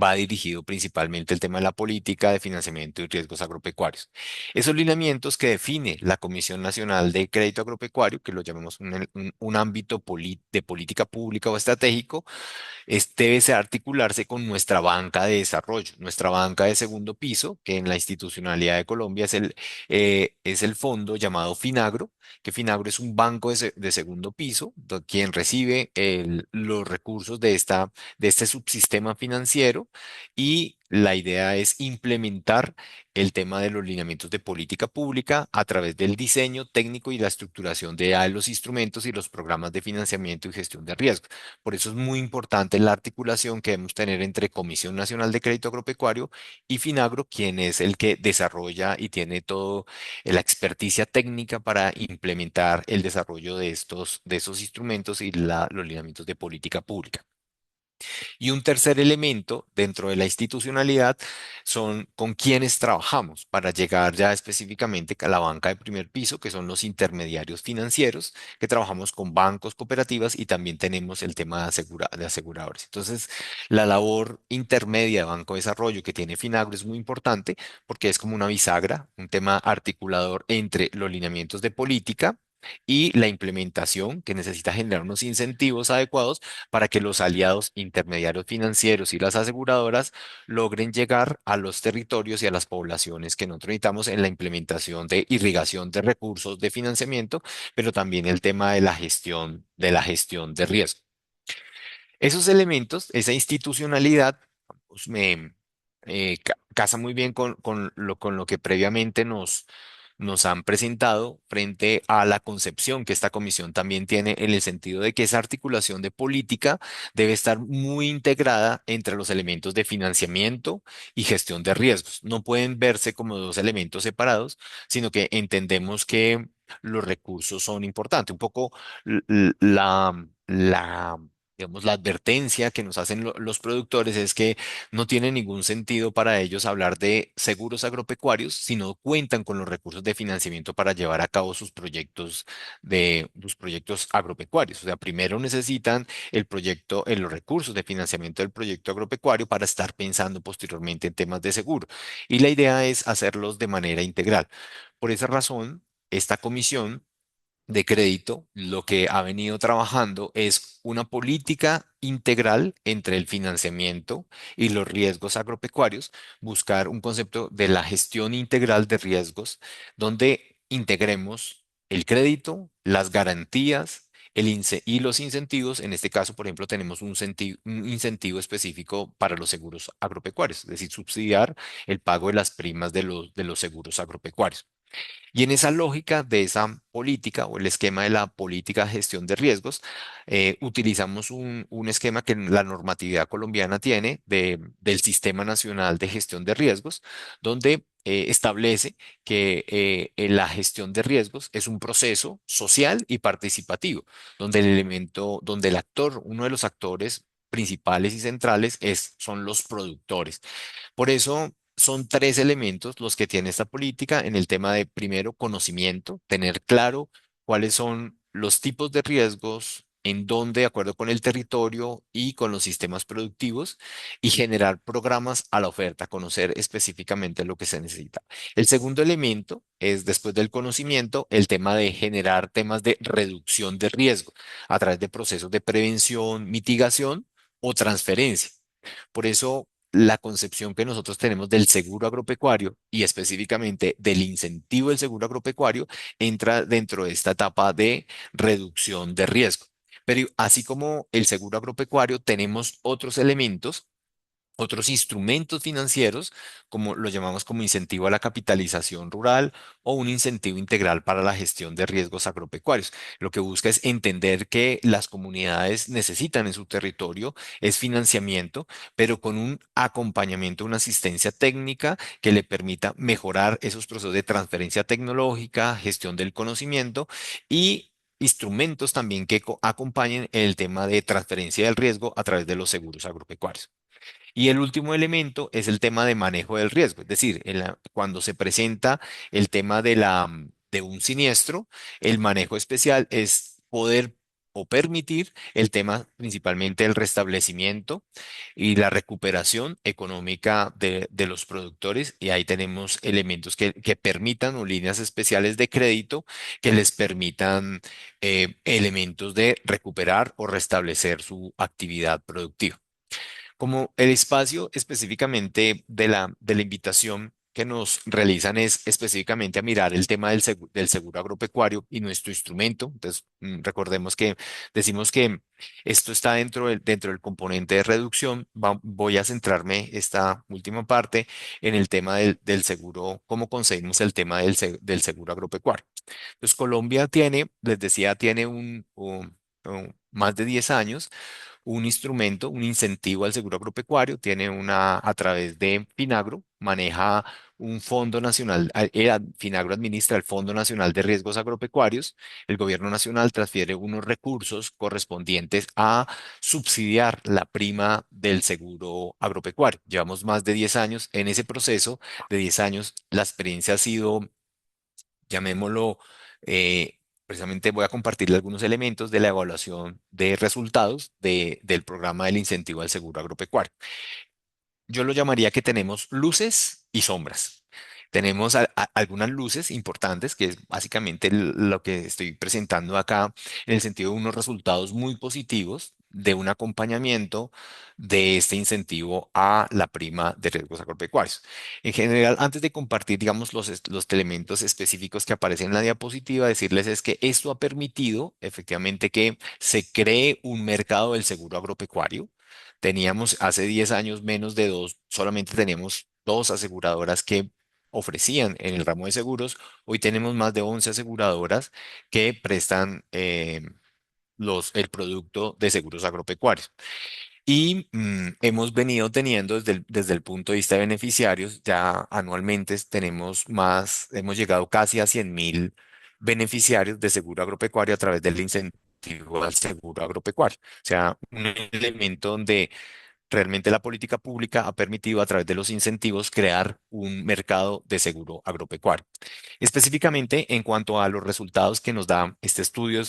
va dirigido principalmente el tema de la política de financiamiento y riesgos agropecuarios. Esos lineamientos que define la Comisión Nacional de Crédito Agropecuario, que lo llamamos un ámbito de política pública o estratégico, debe articularse con nuestra banca de desarrollo, nuestra banca de segundo piso, que en la institucionalidad de Colombia es el fondo llamado Finagro, que Finagro es un banco de segundo piso, quien recibe los recursos de este subsistema financiero y la idea es implementar el tema de los lineamientos de política pública a través del diseño técnico y la estructuración de los instrumentos y los programas de financiamiento y gestión de riesgo. Por eso es muy importante la articulación que debemos tener entre Comisión Nacional de Crédito Agropecuario y Finagro, quien es el que desarrolla y tiene todo la experticia técnica para implementar el desarrollo de esos instrumentos y los lineamientos de política pública. Y un tercer elemento dentro de la institucionalidad son con quienes trabajamos para llegar ya específicamente a la banca de primer piso, que son los intermediarios financieros, que trabajamos con bancos, cooperativas y también tenemos el tema de aseguradores. Entonces, la labor intermedia de Banco de Desarrollo que tiene Finagro es muy importante porque es como una bisagra, un tema articulador entre los lineamientos de política y la implementación que necesita generar unos incentivos adecuados para que los aliados intermediarios financieros y las aseguradoras logren llegar a los territorios y a las poblaciones que nosotros necesitamos en la implementación de irrigación de recursos de financiamiento, pero también el tema de la gestión de riesgo. Esos elementos, esa institucionalidad, pues, casa muy bien con lo que previamente nos han presentado frente a la concepción que esta comisión también tiene en el sentido de que esa articulación de política debe estar muy integrada entre los elementos de financiamiento y gestión de riesgos. No pueden verse como dos elementos separados, sino que entendemos que los recursos son importantes. Un poco digamos, la advertencia que nos hacen los productores es que no tiene ningún sentido para ellos hablar de seguros agropecuarios si no cuentan con los recursos de financiamiento para llevar a cabo sus proyectos agropecuarios. O sea, primero necesitan el proyecto, los recursos de financiamiento del proyecto agropecuario para estar pensando posteriormente en temas de seguro. Y la idea es hacerlos de manera integral. Por esa razón, esta comisión de crédito, lo que ha venido trabajando es una política integral entre el financiamiento y los riesgos agropecuarios, buscar un concepto de la gestión integral de riesgos, donde integremos el crédito, las garantías. Y los incentivos, en este caso, por ejemplo, tenemos un incentivo específico para los seguros agropecuarios, es decir, subsidiar el pago de las primas de los seguros agropecuarios. Y en esa lógica de esa política o el esquema de la política de gestión de riesgos, utilizamos un esquema que la normatividad colombiana tiene del Sistema Nacional de Gestión de Riesgos, donde establece que la gestión de riesgos es un proceso social y participativo, donde donde el actor, uno de los actores principales y centrales son los productores. Por eso son tres elementos los que tiene esta política en el tema de, primero, conocimiento, tener claro cuáles son los tipos de riesgos, en dónde, de acuerdo con el territorio y con los sistemas productivos, y generar programas a la oferta, conocer específicamente lo que se necesita. El segundo elemento es, después del conocimiento, el tema de generar temas de reducción de riesgo a través de procesos de prevención, mitigación o transferencia. Por eso, la concepción que nosotros tenemos del seguro agropecuario y específicamente del incentivo del seguro agropecuario entra dentro de esta etapa de reducción de riesgo. Pero así como el seguro agropecuario, tenemos otros elementos, otros instrumentos financieros, como lo llamamos como incentivo a la capitalización rural o un incentivo integral para la gestión de riesgos agropecuarios. Lo que busca es entender que las comunidades necesitan en su territorio es financiamiento, pero con un acompañamiento, una asistencia técnica que le permita mejorar esos procesos de transferencia tecnológica, gestión del conocimiento y instrumentos también que acompañen el tema de transferencia del riesgo a través de los seguros agropecuarios. Y el último elemento es el tema de manejo del riesgo, es decir, cuando se presenta el tema de un siniestro, el manejo especial es poder o permitir el tema principalmente del restablecimiento y la recuperación económica de los productores. Y ahí tenemos elementos que permitan o líneas especiales de crédito que les permitan elementos de recuperar o restablecer su actividad productiva. Como el espacio específicamente de la invitación que nos realizan es específicamente a mirar el tema del seguro agropecuario y nuestro instrumento. Entonces, recordemos que decimos que esto está dentro del componente de reducción. Voy a centrarme esta última parte en el tema del seguro, cómo conseguimos el tema del seguro agropecuario. Entonces, Colombia tiene, les decía, tiene más de 10 años un instrumento, un incentivo al seguro agropecuario, tiene a través de Finagro, maneja un fondo nacional, Finagro administra el Fondo Nacional de Riesgos Agropecuarios, el gobierno nacional transfiere unos recursos correspondientes a subsidiar la prima del seguro agropecuario. Llevamos más de 10 años en ese proceso de 10 años, la experiencia ha sido, llamémoslo, precisamente voy a compartirle algunos elementos de la evaluación de resultados del programa del incentivo al seguro agropecuario. Yo lo llamaría que tenemos luces y sombras. Tenemos algunas luces importantes, que es básicamente lo que estoy presentando acá, en el sentido de unos resultados muy positivos de un acompañamiento de este incentivo a la prima de riesgos agropecuarios. En general, antes de compartir, digamos, los elementos específicos que aparecen en la diapositiva, decirles es que esto ha permitido efectivamente que se cree un mercado del seguro agropecuario. Teníamos hace 10 años menos de dos, solamente teníamos dos aseguradoras que ofrecían en el ramo de seguros. Hoy tenemos más de 11 aseguradoras que prestan el producto de seguros agropecuarios. Y hemos venido teniendo desde el punto de vista de beneficiarios, ya anualmente hemos llegado casi a 100.000 beneficiarios de seguro agropecuario a través del incentivo al seguro agropecuario. O sea, un elemento donde realmente la política pública ha permitido a través de los incentivos crear un mercado de seguro agropecuario. Específicamente en cuanto a los resultados que nos da este estudio,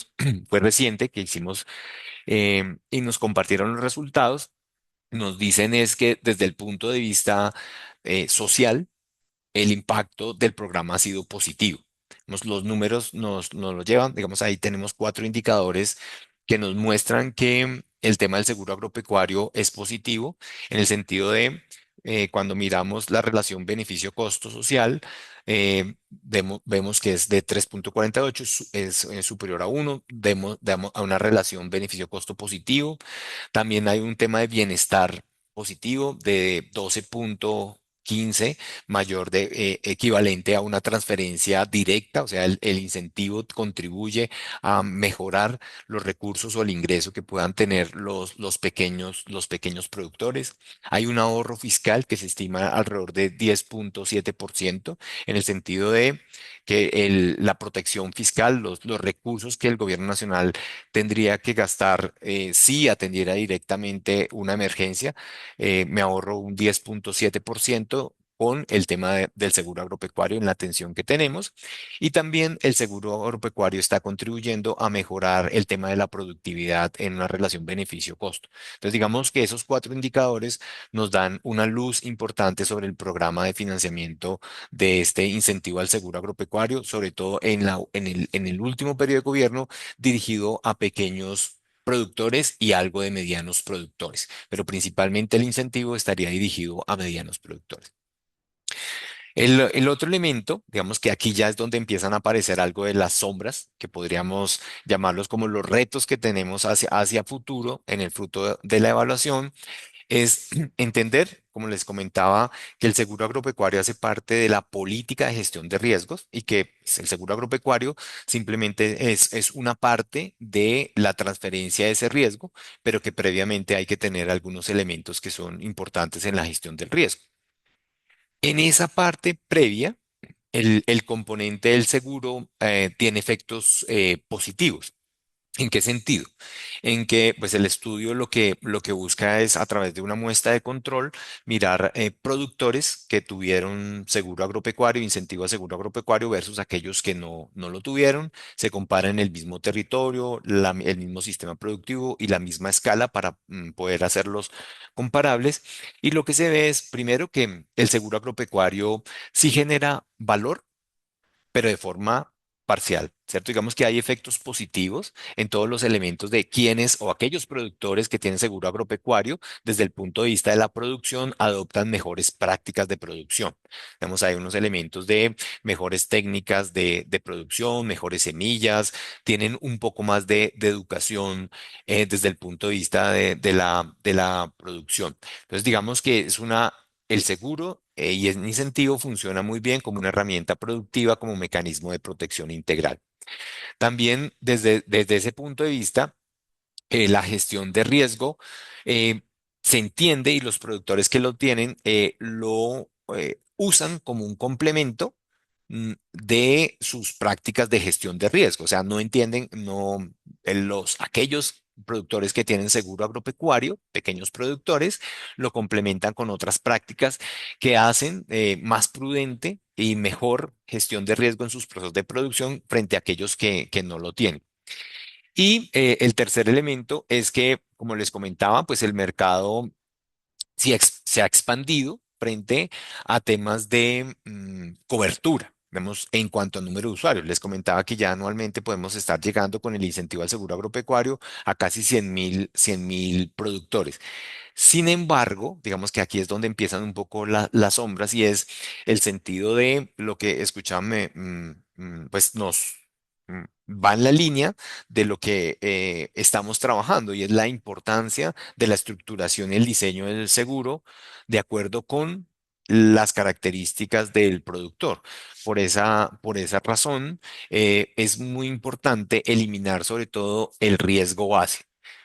fue reciente que hicimos y nos compartieron los resultados. Nos dicen es que desde el punto de vista social, el impacto del programa ha sido positivo. Los números nos lo llevan, digamos, ahí tenemos cuatro indicadores que nos muestran que el tema del seguro agropecuario es positivo en el sentido de cuando miramos la relación beneficio-costo social, vemos que es de 3,48, es superior a 1, damos a una relación beneficio-costo positivo. También hay un tema de bienestar positivo de 12,15 mayor equivalente a una transferencia directa, o sea, el incentivo contribuye a mejorar los recursos o el ingreso que puedan tener los pequeños productores. Hay un ahorro fiscal que se estima alrededor de 10,7% en el sentido de que la protección fiscal, los recursos que el gobierno nacional tendría que gastar si atendiera directamente una emergencia, me ahorro un 10,7% con el tema del seguro agropecuario en la atención que tenemos. Y también el seguro agropecuario está contribuyendo a mejorar el tema de la productividad en una relación beneficio-costo. Entonces, digamos que esos cuatro indicadores nos dan una luz importante sobre el programa de financiamiento de este incentivo al seguro agropecuario, sobre todo en el último periodo de gobierno dirigido a pequeños productores y algo de medianos productores, pero principalmente el incentivo estaría dirigido a medianos productores. El otro elemento, digamos que aquí ya es donde empiezan a aparecer algo de las sombras, que podríamos llamarlos como los retos que tenemos hacia futuro en el fruto de la evaluación, es entender, como les comentaba, que el seguro agropecuario hace parte de la política de gestión de riesgos y que pues, el seguro agropecuario simplemente es una parte de la transferencia de ese riesgo, pero que previamente hay que tener algunos elementos que son importantes en la gestión del riesgo. En esa parte previa, el componente del seguro tiene efectos positivos. ¿En qué sentido? En que pues el estudio lo que busca es a través de una muestra de control mirar productores que tuvieron seguro agropecuario, incentivo a seguro agropecuario versus aquellos que no lo tuvieron. Se compara en el mismo territorio, el mismo sistema productivo y la misma escala para poder hacerlos comparables. Y lo que se ve es primero que el seguro agropecuario sí genera valor pero de forma parcial, ¿cierto? Digamos que hay efectos positivos en todos los elementos de quienes o aquellos productores que tienen seguro agropecuario, desde el punto de vista de la producción, adoptan mejores prácticas de producción. Digamos, hay unos elementos de mejores técnicas de producción, mejores semillas, tienen un poco más de educación desde el punto de vista de la producción. Entonces, digamos que el seguro y el incentivo funciona muy bien como una herramienta productiva, como un mecanismo de protección integral. También desde ese punto de vista, la gestión de riesgo eh, se entiende y los productores que lo tienen lo usan como un complemento de sus prácticas de gestión de riesgo. O sea, no entienden, no, aquellos productores que tienen seguro agropecuario, pequeños productores, lo complementan con otras prácticas que hacen más prudente y mejor gestión de riesgo en sus procesos de producción frente a aquellos que no lo tienen. Y el tercer elemento es que, como les comentaba, pues el mercado se ha expandido frente a temas de cobertura. Vemos en cuanto a número de usuarios. Les comentaba que ya anualmente podemos estar llegando con el incentivo al seguro agropecuario a casi 100.000 productores. Sin embargo, digamos que aquí es donde empiezan un poco las sombras y es el sentido de lo que escuchaban, pues va en la línea de lo que estamos trabajando y es la importancia de la estructuración y el diseño del seguro de acuerdo con las características del productor. Por esa razón, es muy importante eliminar sobre todo el riesgo base.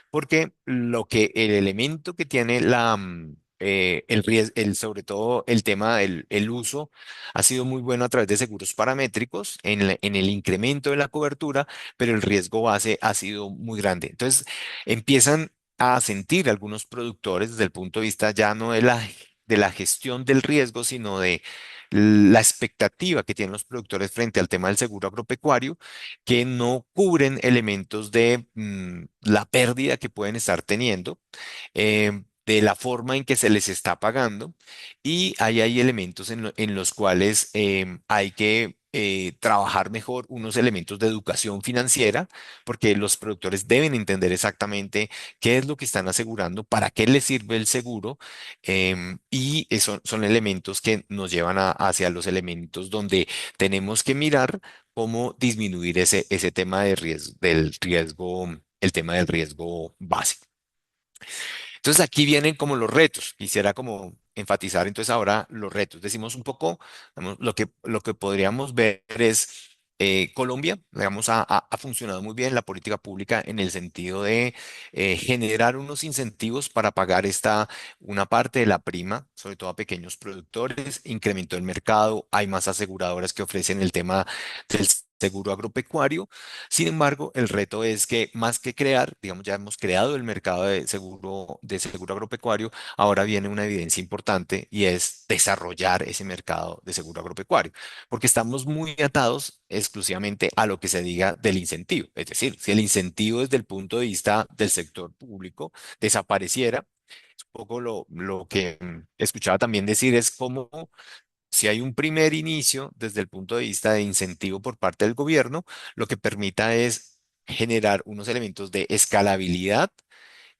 Porque el elemento que tiene el riesgo, sobre todo el tema del uso, ha sido muy bueno a través de seguros paramétricos en el incremento de la cobertura, pero el riesgo base ha sido muy grande. Entonces, empiezan a sentir algunos productores desde el punto de vista ya no de la gestión del riesgo, sino de la expectativa que tienen los productores frente al tema del seguro agropecuario que no cubren elementos de la pérdida que pueden estar teniendo, de la forma en que se les está pagando, y ahí hay elementos en los cuales hay que trabajar mejor unos elementos de educación financiera, porque los productores deben entender exactamente qué es lo que están asegurando, para qué les sirve el seguro, y eso son elementos que nos llevan hacia los elementos donde tenemos que mirar cómo disminuir ese tema de del riesgo, el tema del riesgo básico. Entonces aquí vienen como los retos. Quisiera como enfatizar entonces ahora los retos. Decimos un poco, digamos, lo que podríamos ver es Colombia, digamos, ha funcionado muy bien la política pública en el sentido de generar unos incentivos para pagar una parte de la prima, sobre todo a pequeños productores, incrementó el mercado, hay más aseguradoras que ofrecen el tema del seguro agropecuario. Sin embargo, el reto es que más que crear, digamos, ya hemos creado el mercado de seguro agropecuario, ahora viene una evidencia importante y es desarrollar ese mercado de seguro agropecuario, porque estamos muy atados exclusivamente a lo que se diga del incentivo. Es decir, si el incentivo desde el punto de vista del sector público desapareciera, un poco lo que escuchaba también decir es cómo si hay un primer inicio desde el punto de vista de incentivo por parte del gobierno, lo que permita es generar unos elementos de escalabilidad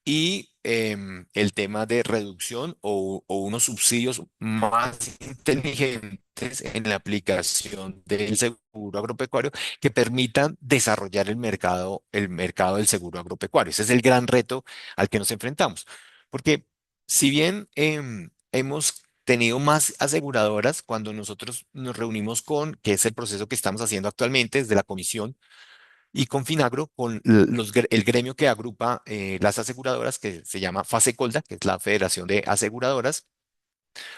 y el tema de reducción o unos subsidios más inteligentes en la aplicación del seguro agropecuario que permitan desarrollar el mercado del seguro agropecuario. Ese es el gran reto al que nos enfrentamos. Porque si bien hemos tenido más aseguradoras cuando nosotros nos reunimos que es el proceso que estamos haciendo actualmente desde la comisión, y con Finagro, con el gremio que agrupa las aseguradoras, que se llama FASECOLDA, que es la Federación de Aseguradoras,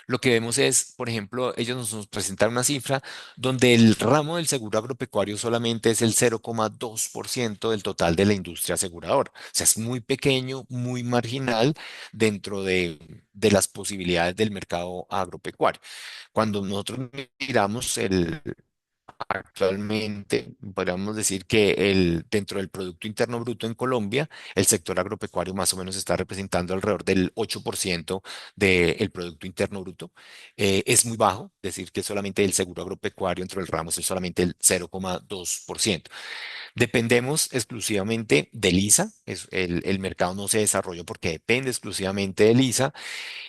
lo que vemos es, por ejemplo, ellos nos presentan una cifra donde el ramo del seguro agropecuario solamente es el 0,2% del total de la industria aseguradora. O sea, es muy pequeño, muy marginal dentro de las posibilidades del mercado agropecuario. Cuando nosotros miramos actualmente, podríamos decir que dentro del Producto Interno Bruto en Colombia, el sector agropecuario más o menos está representando alrededor del 8% del Producto Interno Bruto. Es muy bajo, decir que solamente el seguro agropecuario dentro del ramo es solamente el 0,2%. Dependemos exclusivamente del ISA, el mercado no se desarrolla porque depende exclusivamente del ISA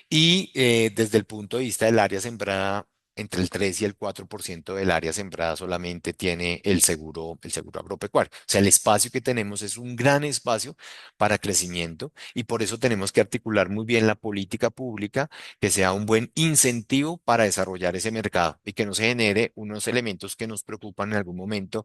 y desde el punto de vista del área sembrada, entre el 3 y el 4% del área sembrada solamente tiene el seguro agropecuario. O sea, el espacio que tenemos es un gran espacio para crecimiento y por eso tenemos que articular muy bien la política pública, que sea un buen incentivo para desarrollar ese mercado y que no se genere unos elementos que nos preocupan en algún momento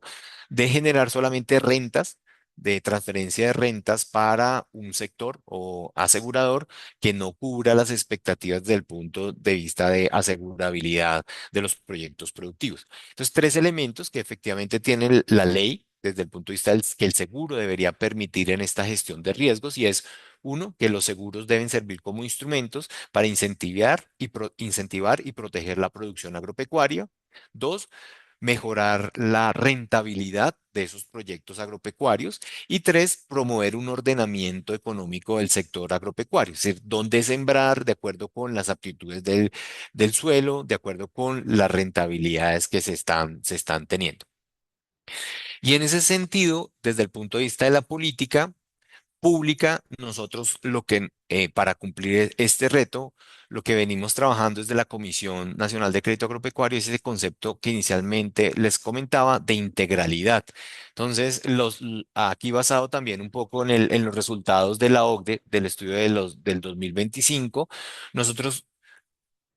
de generar solamente rentas de transferencia de rentas para un sector o asegurador que no cubra las expectativas desde el punto de vista de asegurabilidad de los proyectos productivos. Entonces, tres elementos que efectivamente tiene la ley desde el punto de vista que el seguro debería permitir en esta gestión de riesgos y es uno, que los seguros deben servir como instrumentos para incentivar y proteger la producción agropecuaria. Dos, mejorar la rentabilidad de esos proyectos agropecuarios. Y tres, promover un ordenamiento económico del sector agropecuario, es decir, dónde sembrar de acuerdo con las aptitudes del suelo, de acuerdo con las rentabilidades que se están teniendo. Y en ese sentido, desde el punto de vista de la política, pública, nosotros para cumplir este reto, lo que venimos trabajando desde la Comisión Nacional de Crédito Agropecuario es ese concepto que inicialmente les comentaba de integralidad. Entonces, aquí basado también un poco en los resultados de la OCDE, del estudio del 2025, nosotros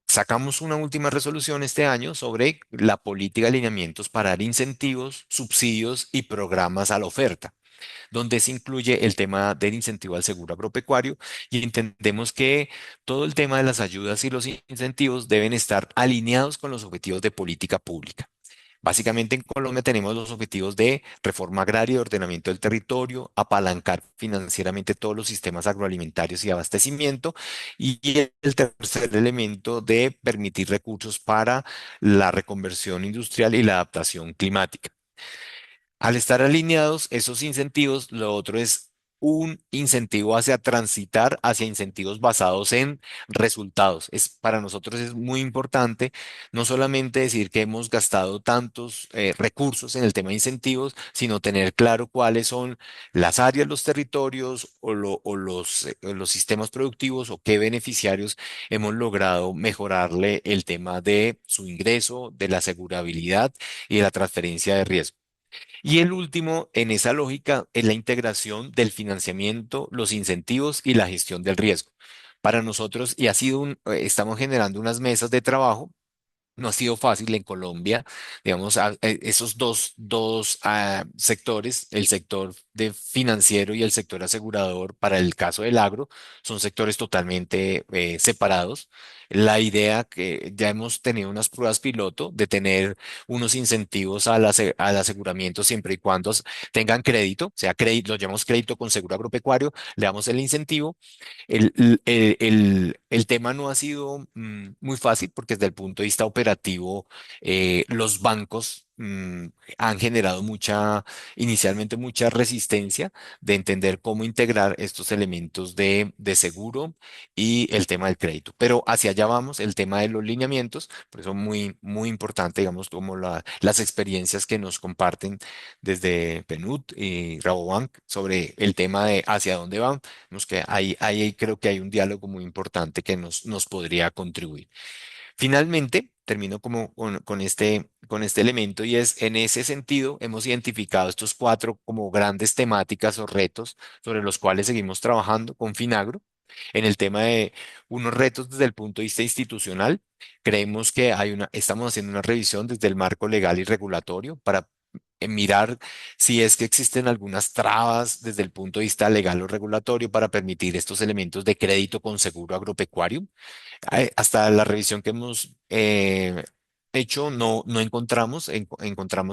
sacamos una última resolución este año sobre la política de alineamientos para dar incentivos, subsidios y programas a la oferta donde se incluye el tema del incentivo al seguro agropecuario y entendemos que todo el tema de las ayudas y los incentivos deben estar alineados con los objetivos de política pública. Básicamente en Colombia tenemos los objetivos de reforma agraria y ordenamiento del territorio, apalancar financieramente todos los sistemas agroalimentarios y abastecimiento y el tercer elemento de permitir recursos para la reconversión industrial y la adaptación climática. Al estar alineados esos incentivos, lo otro es un incentivo hacia transitar hacia incentivos basados en resultados. Para nosotros es muy importante no solamente decir que hemos gastado tantos recursos en el tema de incentivos, sino tener claro cuáles son las áreas, los territorios o los sistemas productivos o qué beneficiarios hemos logrado mejorarle el tema de su ingreso, de la asegurabilidad y de la transferencia de riesgo. Y el último, en esa lógica, es la integración del financiamiento, los incentivos y la gestión del riesgo. Para nosotros, y estamos generando unas mesas de trabajo. No ha sido fácil en Colombia, digamos, esos dos sectores, el sector de financiero y el sector asegurador, para el caso del agro, son sectores totalmente separados. La idea que ya hemos tenido unas pruebas piloto de tener unos incentivos al aseguramiento siempre y cuando tengan crédito, sea crédito, lo llamamos crédito con seguro agropecuario, le damos el incentivo. El tema no ha sido muy fácil porque desde el punto de vista operativo, los bancos han generado inicialmente mucha resistencia de entender cómo integrar estos elementos de seguro y el tema del crédito. Pero hacia allá vamos, el tema de los lineamientos, por eso muy, muy importante, digamos, como las experiencias que nos comparten desde PNUD y Rabobank sobre el tema de hacia dónde van. Que ahí creo que hay un diálogo muy importante que nos podría contribuir. Finalmente, termino como con este elemento y es en ese sentido hemos identificado estos cuatro como grandes temáticas o retos sobre los cuales seguimos trabajando con Finagro. En el tema de unos retos desde el punto de vista institucional, creemos que estamos haciendo una revisión desde el marco legal y regulatorio para mirar si es que existen algunas trabas desde el punto de vista legal o regulatorio para permitir estos elementos de crédito con seguro agropecuario. Hasta la revisión que hemos hecho, no encontramos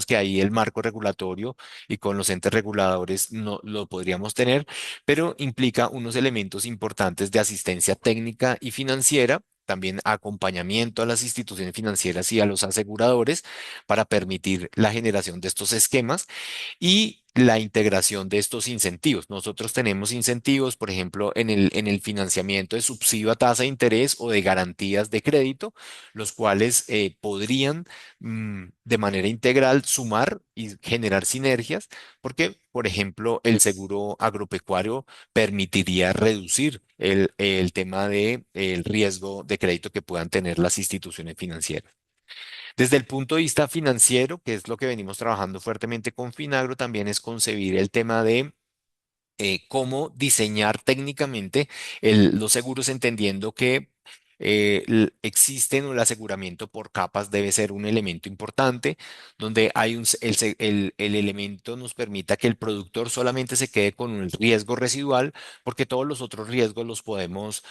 que ahí el marco regulatorio y con los entes reguladores no lo podríamos tener, pero implica unos elementos importantes de asistencia técnica y financiera también acompañamiento a las instituciones financieras y a los aseguradores para permitir la generación de estos esquemas y la integración de estos incentivos. Nosotros tenemos incentivos, por ejemplo, en el financiamiento de subsidio a tasa de interés o de garantías de crédito, los cuales podrían de manera integral sumar y generar sinergias, porque, por ejemplo, el seguro agropecuario permitiría reducir el tema de el riesgo de crédito que puedan tener las instituciones financieras. Desde el punto de vista financiero, que es lo que venimos trabajando fuertemente con Finagro, también es concebir el tema de cómo diseñar técnicamente los seguros, entendiendo que existen el aseguramiento por capas debe ser un elemento importante, donde hay el elemento nos permita que el productor solamente se quede con un riesgo residual, porque todos los otros riesgos los podemos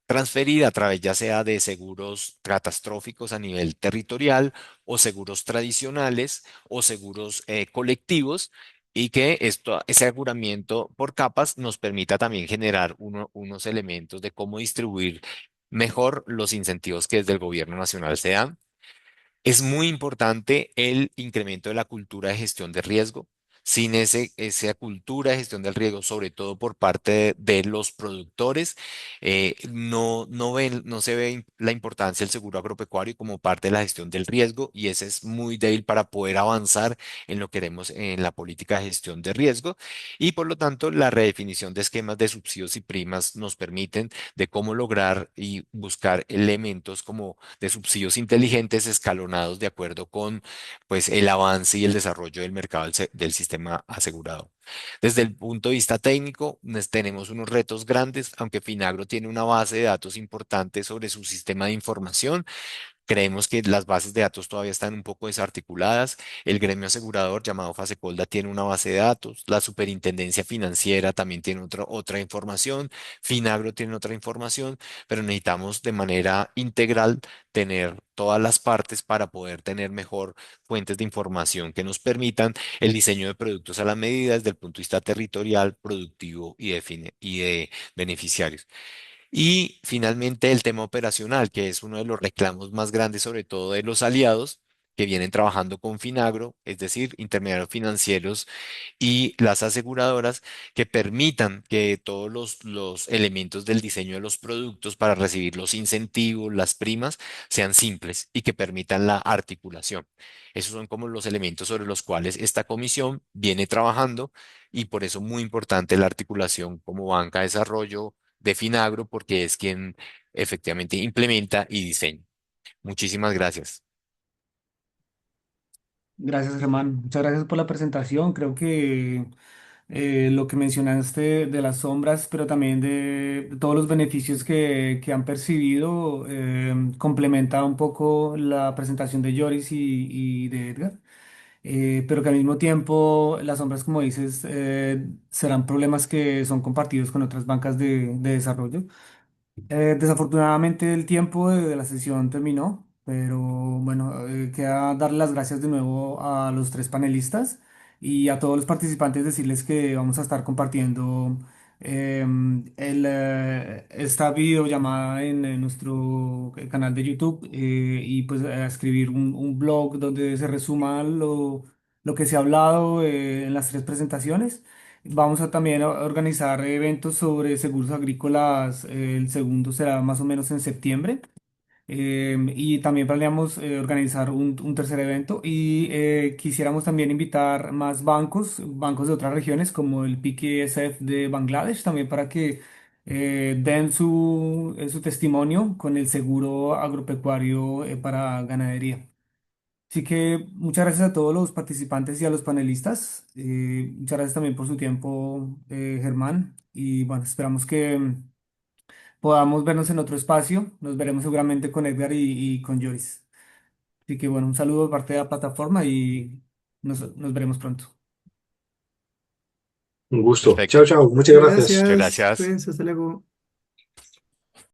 transferir a través ya sea de seguros catastróficos a nivel territorial o seguros tradicionales o seguros colectivos y que ese aseguramiento por capas nos permita también generar unos elementos de cómo distribuir mejor los incentivos que desde el gobierno nacional se dan. Es muy importante el incremento de la cultura de gestión de riesgo. Sin esa cultura de gestión del riesgo, sobre todo por parte de los productores, no se ve la importancia del seguro agropecuario como parte de la gestión del riesgo y ese es muy débil para poder avanzar en lo que queremos en la política de gestión de riesgo y por lo tanto la redefinición de esquemas de subsidios y primas nos permiten de cómo lograr y buscar elementos como de subsidios inteligentes escalonados de acuerdo con pues, el avance y el desarrollo del mercado del sistema asegurado. Desde el punto de vista técnico, tenemos unos retos grandes, aunque Finagro tiene una base de datos importante sobre su sistema de información. Creemos que las bases de datos todavía están un poco desarticuladas. El gremio asegurador llamado Fasecolda tiene una base de datos. La Superintendencia Financiera también tiene otra información. Finagro tiene otra información, pero necesitamos de manera integral tener todas las partes para poder tener mejor fuentes de información que nos permitan el diseño de productos a la medida desde el punto de vista territorial, productivo y de beneficiarios. Y finalmente el tema operacional, que es uno de los reclamos más grandes, sobre todo de los aliados que vienen trabajando con Finagro, es decir, intermediarios financieros y las aseguradoras, que permitan que todos los elementos del diseño de los productos para recibir los incentivos, las primas, sean simples y que permitan la articulación. Esos son como los elementos sobre los cuales esta comisión viene trabajando y por eso muy importante la articulación como banca de desarrollo de Finagro porque es quien efectivamente implementa y diseña. Muchísimas gracias. Gracias, Germán. Muchas gracias por la presentación. Creo que lo que mencionaste de las sombras, pero también de todos los beneficios que han percibido, complementa un poco la presentación de Joris y de Edgar. Pero que al mismo tiempo las sombras, como dices, serán problemas que son compartidos con otras bancas de desarrollo. Desafortunadamente el tiempo de la sesión terminó, pero bueno, queda darle las gracias de nuevo a los tres panelistas y a todos los participantes decirles que vamos a estar compartiendo esta videollamada en nuestro canal de YouTube y pues a escribir un blog donde se resuma lo que se ha hablado en las tres presentaciones. Vamos a también a organizar eventos sobre seguros agrícolas. El segundo será más o menos en septiembre. Y también planeamos organizar un tercer evento y quisiéramos también invitar más bancos de otras regiones como el PKSF de Bangladesh, también para que den su testimonio con el seguro agropecuario para ganadería. Así que muchas gracias a todos los participantes y a los panelistas. Muchas gracias también por su tiempo, Germán. Y bueno, esperamos que podamos vernos en otro espacio. Nos veremos seguramente con Edgar y con Joyce. Así que bueno, un saludo de parte de la plataforma y nos veremos pronto. Un gusto. Chao, Perfecto. chao. Muchas Muchas gracias. Muchas gracias. gracias. Cuídense, hasta luego.